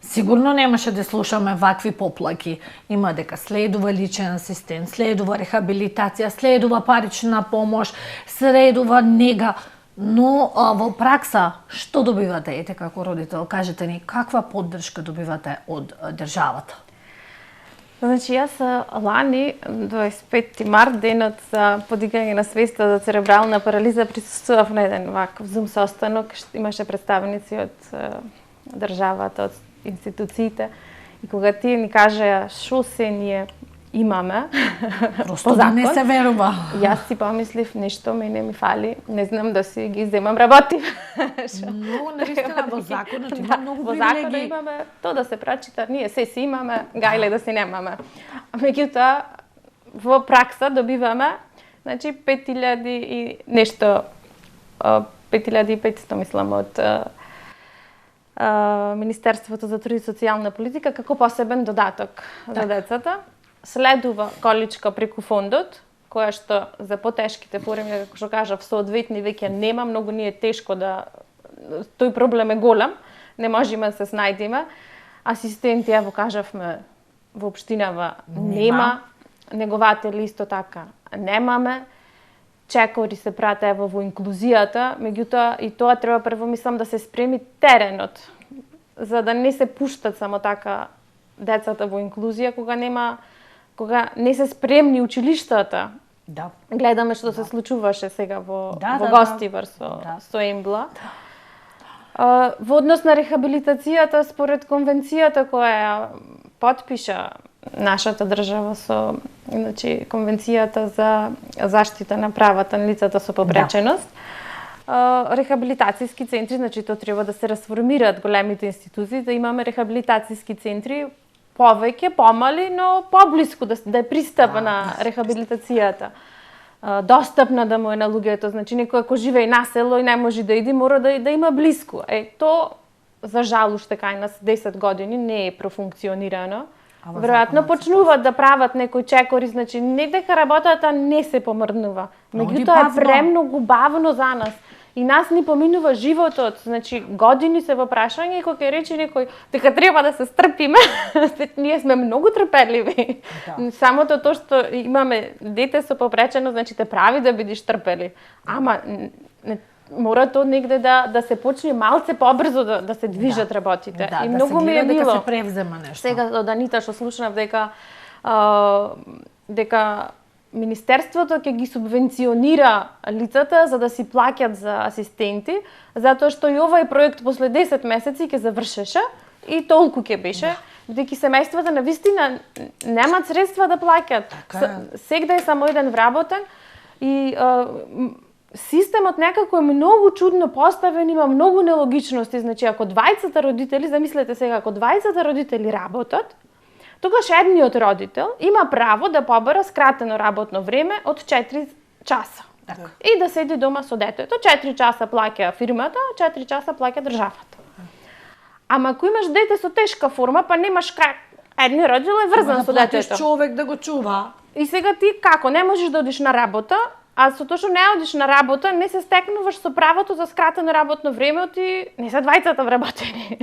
сигурно немаше да слушаме вакви поплаки. Има дека следува личен асистент, следува рехабилитација, следува парична помош, следува нега. Но во пракса, што добивате, ете како родител? Кажете ни, каква поддршка добивате од државата? Значи, јас лани, 25 март, денот за подигање на свеста за церебрална парализа, присуствував на еден ваков зум состанок, имаше представници од државата, од институциите, и кога тие ни кажеа шо се ние имаме, Просто да не се верува. Јас си помислив, нешто мене ми фали, не знам да си ги земам работи. Многу наистина во законот има многу Во законот привилегии. имаме то да се прочита, ние се си имаме, гајле да си немаме. Меѓутоа, во пракса добиваме, значи 5000 и нешто, 5500 мислам од Министерството за труд и социјална политика како посебен додаток за децата. Следува количка преку фондот, која што за потешките пореmeња, како што кажав, соодветни веќе нема, многу ни е тешко да тој проблем е голем, не можеме да се снајдеме. Асистенти, ево кажавме, во општинава нема, негователи исто така немаме. Чекори се прате ево во инклузијата, меѓутоа и тоа треба прво мислам да се спреми теренот, за да не се пуштат само така децата во инклузија кога не се спремни училиштата. Да. Гледаме што се случуваше сега во Да. Гостивар со Ембла. Во однос на рехабилитацијата, според конвенцијата која ја потпиша нашата држава со, значи, конвенцијата за заштита на правата на лицата со повреченост, рехабилитацијски центри, значи тоа треба да се расформираат големите институции, да имаме рехабилитацијски центри повеќе, помали, но поблиску да е пристапна рехабилитацијата. Достапна да му е на луѓето, значи некој ако живее на село и не може да иде, мора да има блиску. То за жал уште кај нас 10 години не е профункционирано. Веројатно почнуваат да прават некои чекори, значи не дека работата не се помрднува, меѓутоа е премногу бавно за нас. И нас ни поминува животот, значи години се во прашање и кога ќе рече некој дека треба да се стрпиме, ние сме многу трпеливи. Да. Самото тоа што имаме дете со попречено, значи те прави да бидеш трпелив. Ама мора тоа негде да се почне малце побрзо да се движат работите. Да, и многу ми е дека мило. се превзема нешто. Сега од Анита што слушнав дека Министерството ќе ги субвенционира лицата за да си плаќат за асистенти, затоа што и овој проект после 10 месеци ќе завршеше и толку ќе беше, бидејќи семејствата навистина немаат средства да плаќат. Сегда е само еден вработен и системот некако е многу чудно поставен, има многу нелогичности. Значи, ако 20 родители, замислете сега, ако 20 родители работат, тогаш едниот родител има право да побара скратено работно време од 4 часа. Така. И да седи дома со детето. 4 часа плаќа фирмата, 4 часа плаќа државата. Ама ако имаш дете со тешка форма, па немаш как. Едниот родител е врзан со детето. Да човек да го чува. И сега ти како? Не можеш да одиш на работа, а со тоа што не одиш на работа, не се стекнуваш со правото за скратено работно време, ти не се двајцата вработени.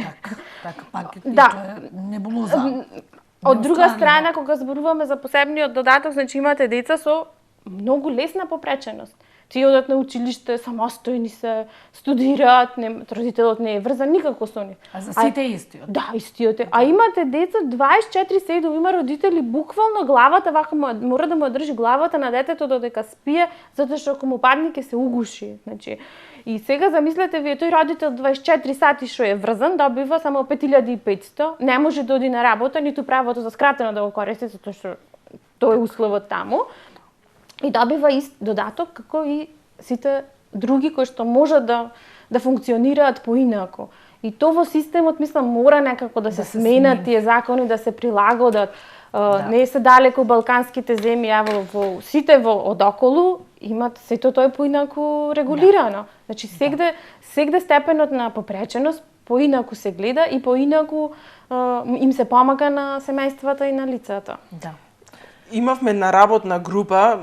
Така, пак Да. е небулоза. Од друга страна, кога зборуваме за посебниот додаток, значи имате деца со многу лесна попреченост. Тие одат на училиште, самостојни се, студираат, родителот не е врзан никако со нив. А за сите истиот. Да, истиот е. А имате деца 24/7, има родители буквално главата вака мора да му држи главата на детето додека спие, затоа што ако му падне ќе се угуши. Значи, и сега замислете вие тој родител 24 сати што е врзан добива само 5500, не може да оди на работа, ниту правото за скратено да го користи затоа што тој е условот таму. И добива ист додаток како и сите други кои што можат да функционираат поинаку. И тоа во системот мислам мора некако да се сменат тие закони, да се прилагодат. Не се далеко балканските земји, во сите одоколу имат сето тоа поинаку регулирано. Значи сегде степенот на попреченост поинаку се гледа и поинаку им се помага на семејствата и на лицата. Да. Имавме на работна група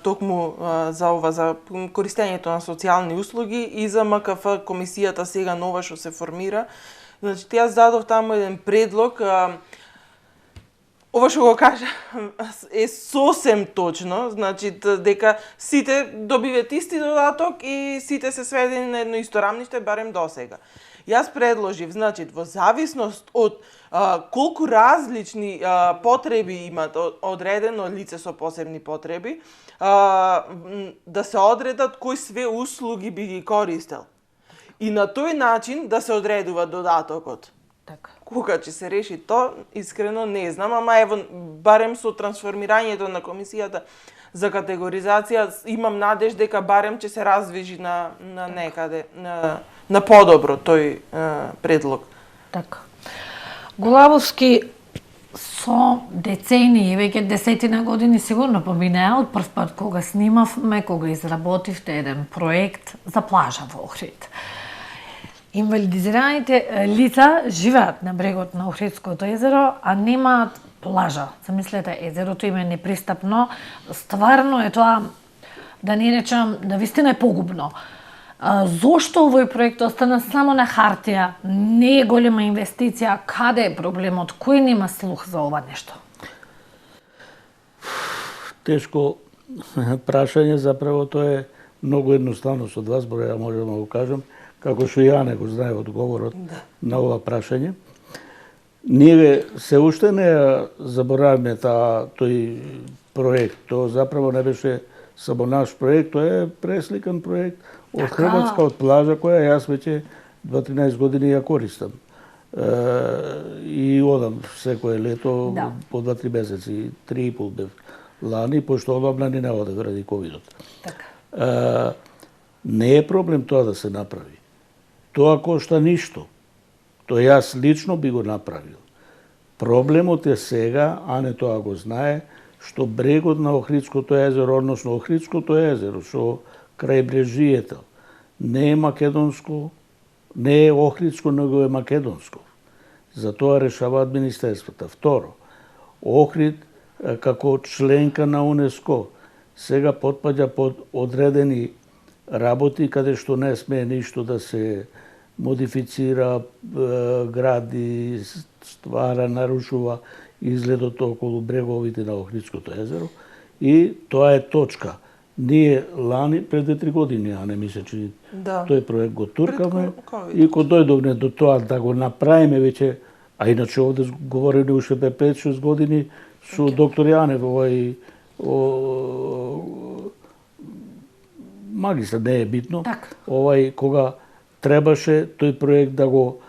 токму за ова, за користењето на социјални услуги и за МКФ, комисијата сега нова што се формира. Значи, јас дадов таму еден предлог. Ова што го кажа е сосем точно, значи дека сите добиват исти додаток и сите се сведени на едно исто рамниште, барем до сега. Јас предложив, значи, во зависност од колку различни потреби имат одредено лице со посебни потреби, да се одредат кои све услуги би ги користел. И на тој начин да се одредува додатокот. Така. Кога ќе се реши то, искрено не знам, ама ево, барем со трансформирањето на комисијата за категоризација, имам надеж дека барем ќе се раздвижи на некаде, на подобро тој предлог. Така. Голабовски со децении, веќе десетина години сигурно поминаа од прв пат кога снимавме, кога изработивте еден проект за плажа во Охрид. Инвалидизираните лица живеат на брегот на Охридското езеро, а немаат плажа. Замислете, езерото им е непристапно. Стварно е тоа, да не речам, да вистина е погубно. Зошто овој проект остана само на хартија? Не е голема инвестиција. Каде е проблемот? Кој нема слух за ова нешто? Тешко прашање, заправо тоа е многу едноставно со два збора, ја можам да го кажам, како што ја не го знае одговорот на ова прашање. Ние се уште не заборавме тој проект. Тоа заправо не беше само наш проект, тоа е пресликан проект од Хрватска, од плажа која јас веќе 2-13 години ја користам. И одам секое лето по 2-3 месеци, 3,5 бев лани, пошто одамна не одев ради ковидот. Така. Не е проблем тоа да се направи. Тоа кошта ништо. Тоа јас лично би го направил. Проблемот е сега, а не тоа го знае, што брегот на Охридското езеро, односно Охридското езеро, што крајбрежието, не е македонско, не е Охридско, него е македонско. Затоа решаваат министерствата. Второ, Охрид како членка на УНЕСКО сега потпаѓа под одредени работи каде што не смее ништо да се модифицира, гради, ствара, нарушува изгледот околу бреговите на Охридското езеро и тоа е точка. Ние лани пред 2-3 години, а не мисля, че тој проект го туркавме и кога дојдовме до тоа да го направиме веќе, а иначе овде говориме уште 5-6 години со доктор Јанев, магистар, не е битно, кога требаше тој проект да го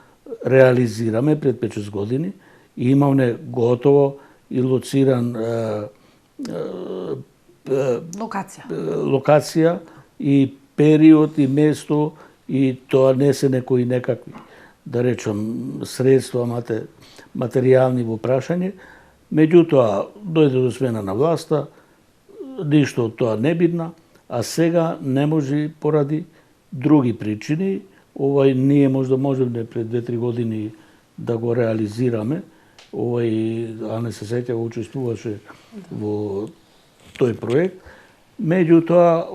реализираме пред 5-6 години и имавме готово и лоциран локација и период и место и тоа не се некакви, да речам, средства материјални во прашање. Меѓутоа, дојде до смена на власта, ништо од тоа не бидна, а сега не може поради други причини. Ние можеме пред 2-3 години да го реализираме. А не се сеќа, учествуваше во тој проект. Меѓутоа,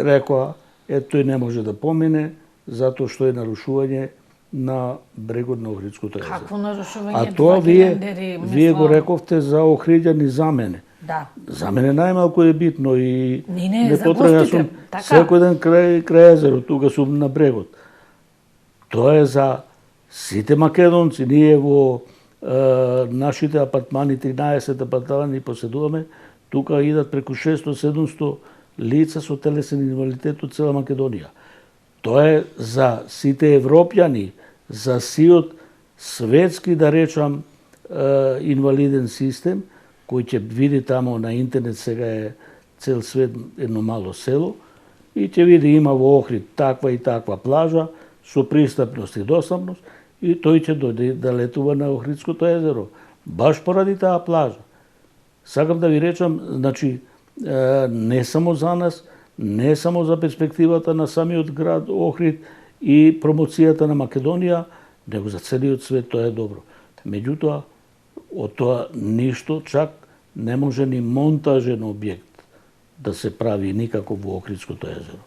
рекоа, тој не може да помине, затоа што е нарушување на брегот на Охридското езеро. Какво нарушување? А тоа вие го рековте за Охриѓани за мене. Да. За мене најмалку е битно и не за гостите. Секој ден крај езеро, тука сум на брегот. Тоа е за сите македонци. Ние во нашите апартмани, 13 апартмани поседуваме, тука идат преку 600-700 лица со телесен инвалидитет од цела Македонија. Тоа е за сите европјани, за сиот светски, да речам, инвалиден систем, кој ќе види тамо на интернет, сега е цел свет едно мало село, и ќе види има во Охрид таква и таква плажа, со пристапност и достапност, и тој ќе дојде да летува на Охридското езеро, баш поради таа плажа. Сакам да ви речам, значи, не само за нас, не само за перспективата на самиот град Охрид и промоцијата на Македонија, него за целиот свет тоа е добро. Меѓутоа, од тоа ништо чак не може ни монтажен објект да се прави никако во Охридското езеро.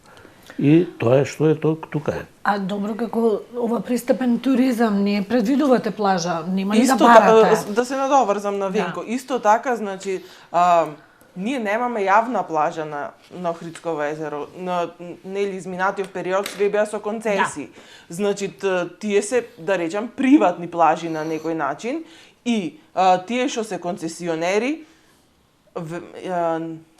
И тоа е што е тука е. А добро, како ова пристапен туризам, не предвидувате плажа, нема ли да Исто барате? да се надоврзам на Венко. Исто така, значи, ние немаме јавна плажа на Охридсково езеро. Нели изминатиот период све беа со концесии. Значи, тие се, да речам, приватни плажи на некој начин и тие што се концесионери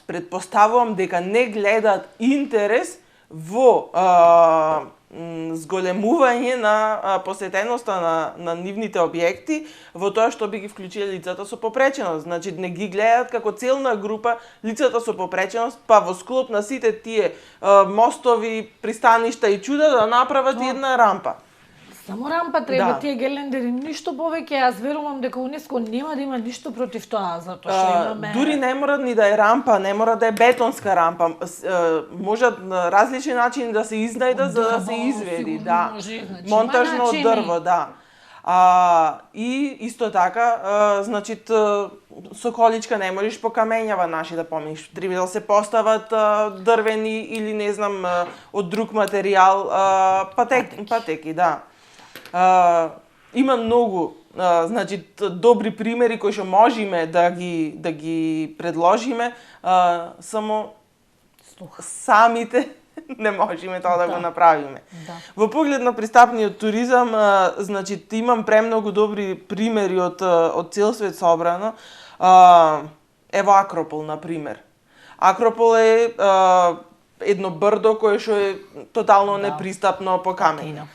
предпоставувам дека не гледаат интерес во зголемување на посетеноста на нивните објекти во тоа што би ги вклучиле лицата со попреченост. Значи не ги гледаат како целна група лицата со попреченост, па во склоп на сите тие мостови, пристаништа и чуда да направат една рампа. Само рампа треба, тие гелендери, ништо повеќе. Јас верувам дека УНЕСКО нема да има ништо против тоа, затоа што имаме... Дури не мора ни да е рампа, не мора да е бетонска рампа. Можат на различни начини да се изнајдат за да се изведи, да. Значи, Монтажно од дрво, да. И исто така, значи, со количка не можеш по камењава наши да помниш. Треба да се постават дрвени или не знам од друг материјал патеки, да. Има многу значи добри примери кои што можеме да ги предложиме, само самите не можеме тоа да го направиме. Да. Во поглед на пристапниот туризам, значи имам премногу добри примери од цел свет собрано. Ево Акропол на пример. Акропол е едно брдо кое што е тотално непристапно по камења.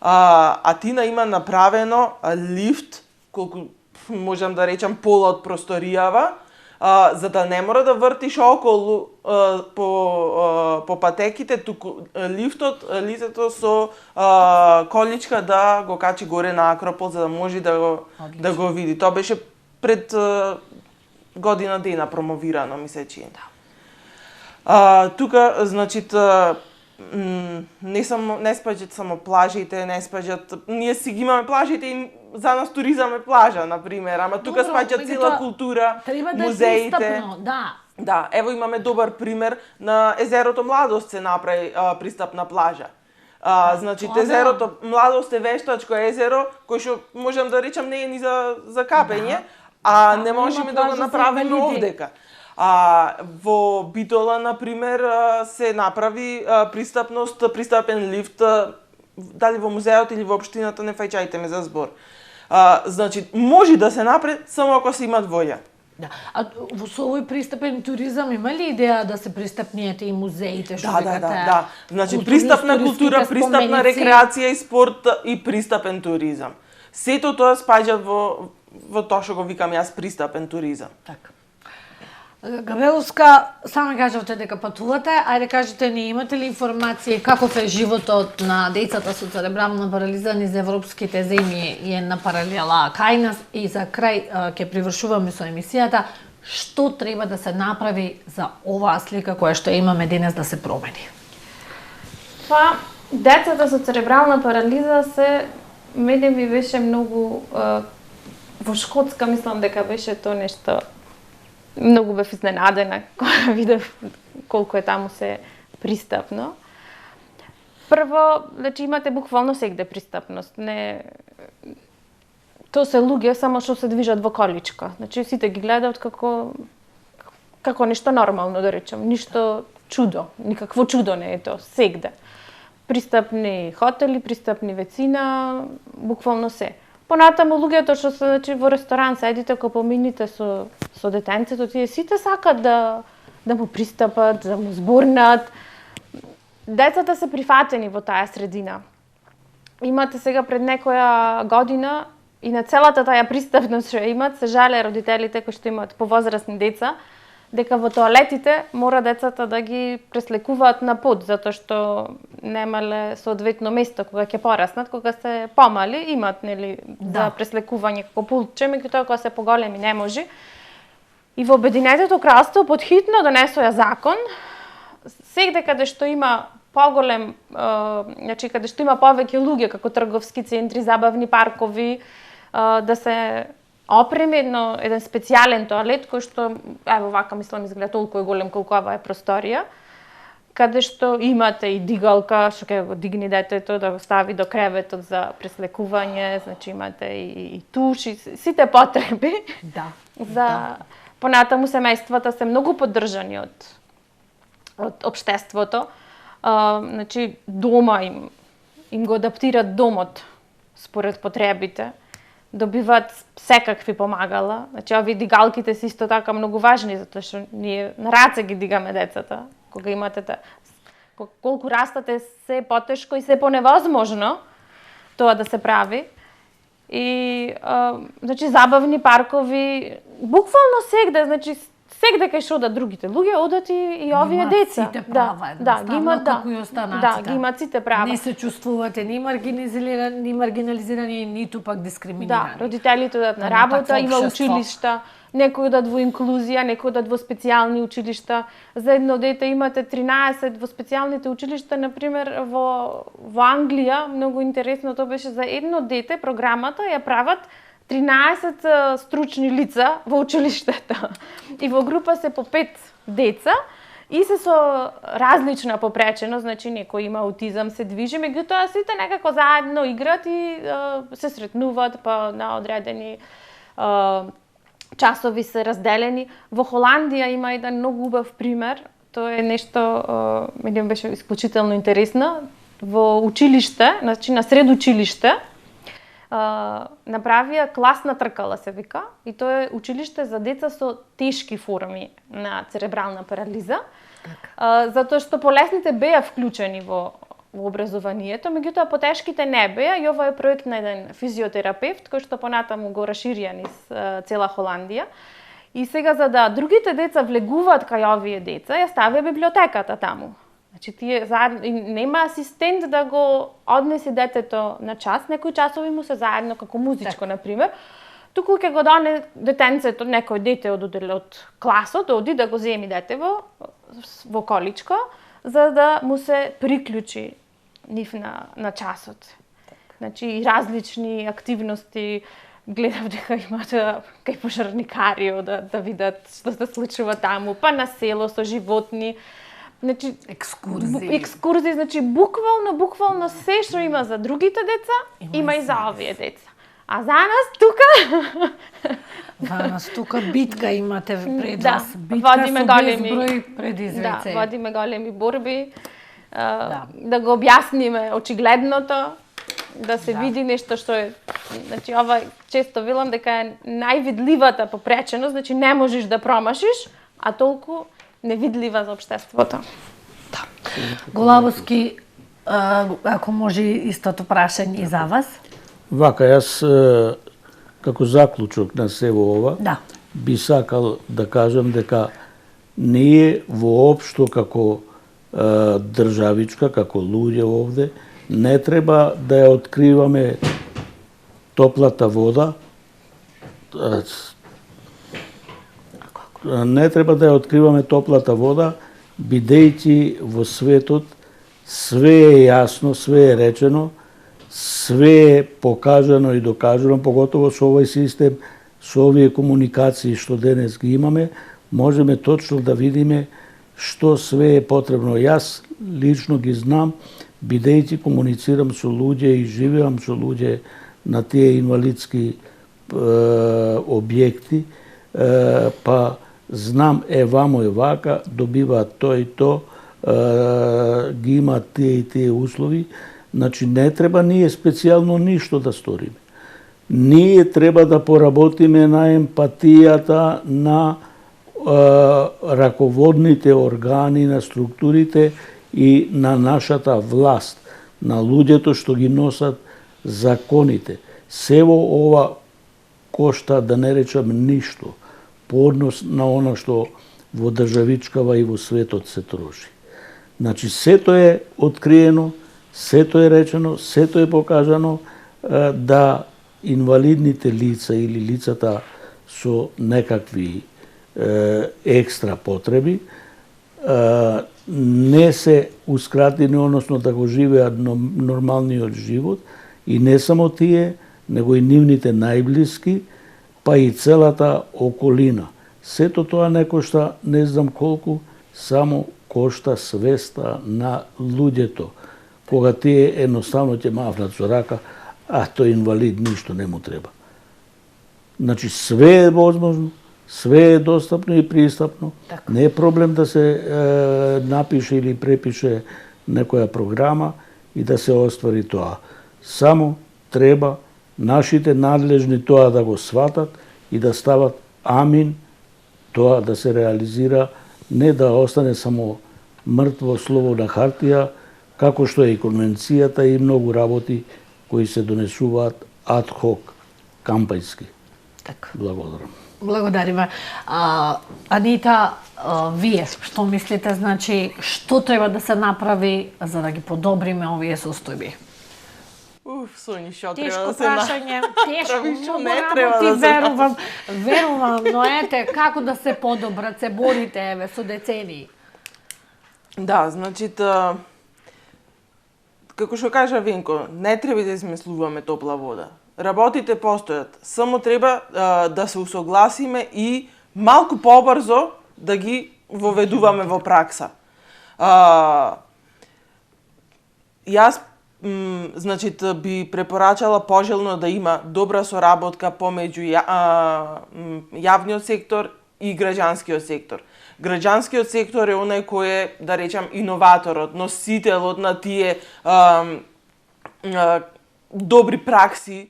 Атина има направено лифт, колку можам да речам пола од просторијава, за да не мора да вртиш околу по патеките, туку лифтот, лицето со количка да го качи горе на Акропол за да може да го види. Тоа беше пред година дена промовирано, ми се чини. Тука, значи, не спаѓаат само плажите, не спаѓаат... Ние си ги имаме плажите и за нас туризам е плажа, например, ама тука спаѓа цела култура, музеите. Пристапно, да. Да, ево имаме добар пример на езерото Младост се направи пристапна плажа. Значи, езерото Младост е вештачко езеро, кој што можам да речам не е ни за капење, не можеме да го направиме овдека. Во Битола, например, се направи пристапен лифт, дали во музеот или во општината, не фаќајте ме за збор. Значи, може да се направи само ако се имат волја. Да. А со овој пристапен туризам има ли идеја да се пристапниете и музеите, што викате? Да. Значи, пристапна култура, пристапна рекреација и спорт и пристапен туризам. Сето тоа спаѓа во тоа што го викам јас пристапен туризам. Така. Габеловска, само кажавте дека патувате, ајде кажете ни, имате ли информации каков е животот на децата со церебрална парализа низ европските земји и една паралела кај нас, и за крај ќе привршуваме со емисијата, што треба да се направи за оваа слика која што имаме денес да се промени? Па, децата со церебрална парализа се, мене ми беше многу, во Шкотска мислам дека беше тоа нешто. Многу бев изненадена кога видев колку е таму се пристапно. Прво, значи имате буквално сегде пристапност. Тоа се луѓе само што се движат во количка. Значи сите ги гледаат како нешто нормално, да речем, ништо чудо, никакво чудо не е тоа, сегде. Пристапни хотели, пристапни вецина, буквално се. Понатаму луѓето што се, значи, во ресторан седите, ако помините со детенцето, тие сите сакат да му пристапат, да му зборнат. Децата се прифатени во таа средина. Имате сега пред некоја година и на целата таа пристапност што имат, се жале родителите кои што имаат повозрасни деца, дека во тоалетите мора децата да ги преслекуваат на под, затоа што немале соодветно место кога ќе пораснат, кога се помали, имат нели за преслекување како пулче, меѓутоа кога се поголеми не може. И во Обединетото кралство подхитно донесоа закон, сегде каде што има поголем, значи каде што има повеќе луѓе како трговски центри, забавни паркови, да се опреми еден специјален тоалет кој што ево вака мислам изгледа толку е голем колку ова е просторија, каде што имате и дигалка што ќе го дигни детето да го стави до креветот за преслекување, значи имате и туш и сите потреби. Да. За понатаму семејствата се многу поддржани од општеството. Значи дома им го адаптират домот според потребите. Добиваат секакви помагала. Значи овие дигалките се исто така многу важни затоа што ние на раце ги дигаме децата. Кога имате колку растате се потешко и се поневозможно тоа да се прави. И значи забавни паркови буквално сегде, значи сегде кај што одат другите луѓе, одат и овие деца. Сите права, ги имат, како и останатите. Да, ги имат сите права. Не се чувствувате ни маргинализирани, ниту пак дискриминирани. Да, родителите одат на работа, има училишта, некои одат во инклузија, некои одат во специјални училишта. За едно дете имате 13 во специјалните училишта, например во Англија, многу интересно тоа беше за едно дете, програмата ја прават 13 стручни лица во училиштето. И во група се по 5 деца и се со различна попреченост, значи некој има аутизам, се движи, меѓутоа сите некако заедно играат и се сретнуваат па на одредени часови се разделени. Во Холандија има еден многу убав пример. Тоа е нешто, мене беше исклучително интересно. Во училиште, значи на сред училиште, направија класна тркала се вика, и тоа е училиште за деца со тешки форми на церебрална парализа, затоа што полесните беа вклучени во образованието, меѓутоа потешките не беа, и ова е проект на еден физиотерапевт кој што понатаму го расширија низ цела Холандија. И сега за да другите деца влегуваат кај овие деца, ја ставија библиотеката таму. Значи тие заедно и нема асистент да го однесе детето на час, некои часови му се заедно како музичко на пример. Туку ќе го доне детенцето, некој дете од класот, да оди да го земи дете во количко, за да му се приклучи нив на часот. Значи и различни активности, гледав дека имат кај пожарникарио да видат што се случува таму, па на село со животни. Значи екскурзии, значи буквално се што има за другите деца, има и за овие деца. А за нас тука битка имате пред да, вас. Битка водиме со големи безброј предизвици. Да, водиме големи борби. Да го објасниме очигледното, да се види нешто што е, значи ова често велам дека е највидливата попреченост, значи не можеш да промашиш, а толку невидлива за општеството. Да. Голабовски, ако може истото прашање и за вас? Вака, јас како заклучок на сево ова, би сакал да кажам дека ние воопшто како државичка, како луѓе овде, не треба да ја откриваме топлата вода, бидејќи во светот све е јасно, све е речено, све е покажано и докажано, поготово со овој систем, со овие комуникации што денес ги имаме, можеме точно да видиме што све е потребно. Јас лично ги знам, бидејќи комуницирам со луѓе и живеам со луѓе на тие инвалидски објекти, па знам вамо е вака, добиваат тоа и тоа, ги имаат тие и тие услови. Значи не треба ние специјално ништо да сториме. Ние треба да поработиме на емпатијата на раководните органи, на структурите и на нашата власт, на луѓето што ги носат законите. Сево ова кошта, да не речам ништо, по однос на она што во државичкава и во светот се троши. Значи сето е откриено, сето е речено, сето е покажано, да инвалидните лица или лицата со некакви екстра потреби не се ускратени, односно да го живеат нормалниот живот, и не само тие, него и нивните најблиски, па и целата околина. Сето тоа не кошта, не знам колку, само кошта свеста на луѓето. Кога тие едноставно ќе мафнат со рака, а тој инвалид ништо не му треба. Значи све е возможно, све е достапно и пристапно. Така. Не е проблем да се напише или препише некоја програма и да се оствари тоа. Само треба нашите надлежни тоа да го сватат и да стават амин тоа да се реализира, не да остане само мртво слово на хартија, како што е и конвенцијата и многу работи кои се донесуваат ад хок, кампајски. Така. Благодарам. Благодариме. Анита, вие што мислите, значи, што треба да се направи за да ги подобриме овие состојби? Сони, што треба Тешко да се прашање, тешко, направи, што многу не треба работи, да се верувам, но ете, како да се подобрат, се борите, еве, со децении. Да, значи, како што кажа Венко, не треба да измислуваме топла вода. Работите постојат, само треба да се усогласиме и малку побрзо да ги воведуваме во пракса. Јас значи би препорачала пожелно да има добра соработка помеѓу јавниот сектор и граѓанскиот сектор. Граѓанскиот сектор е онај кој е, да речам, иноваторот, носителот на тие добри пракси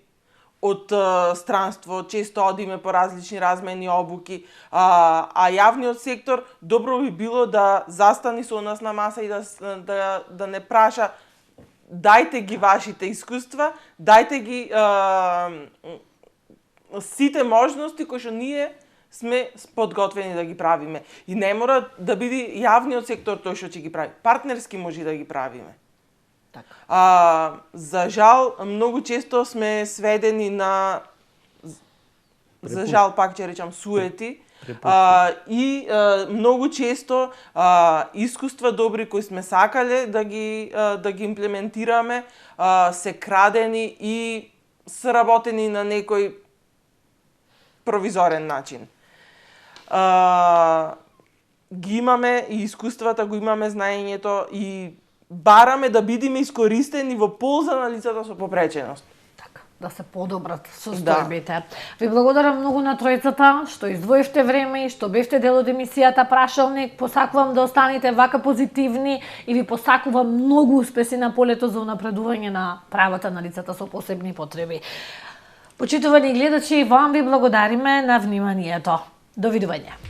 од странство, често одиме по различни размени обуки, а јавниот сектор добро би било да застани со нас на маса и да не праша дајте ги вашите искуства, дајте ги сите можности кои што ние сме подготвени да ги правиме. И не мора да биде јавниот сектор тој што ќе ги прави. Партнерски може да ги правиме. Така. За жал, многу често сме сведени на, за жал пак ќе речам, суети, и многу често искуства добри кои сме сакале да ги имплементираме се крадени и сработени на некој провизорен начин. Ги имаме и искуствата, го имаме знаењето и бараме да бидеме искористени во полза на лицата со попреченост. Така, да се подобрат состојбите. Ви благодарам многу на тројцата што издвоивте време и што бевте дел од емисијата Прашалник. Посакувам да останете вака позитивни и ви посакувам многу успеси на полето за унапредување на правата на лицата со посебни потреби. Почитувани гледачи, вам ви благодариме на вниманието. Довидување.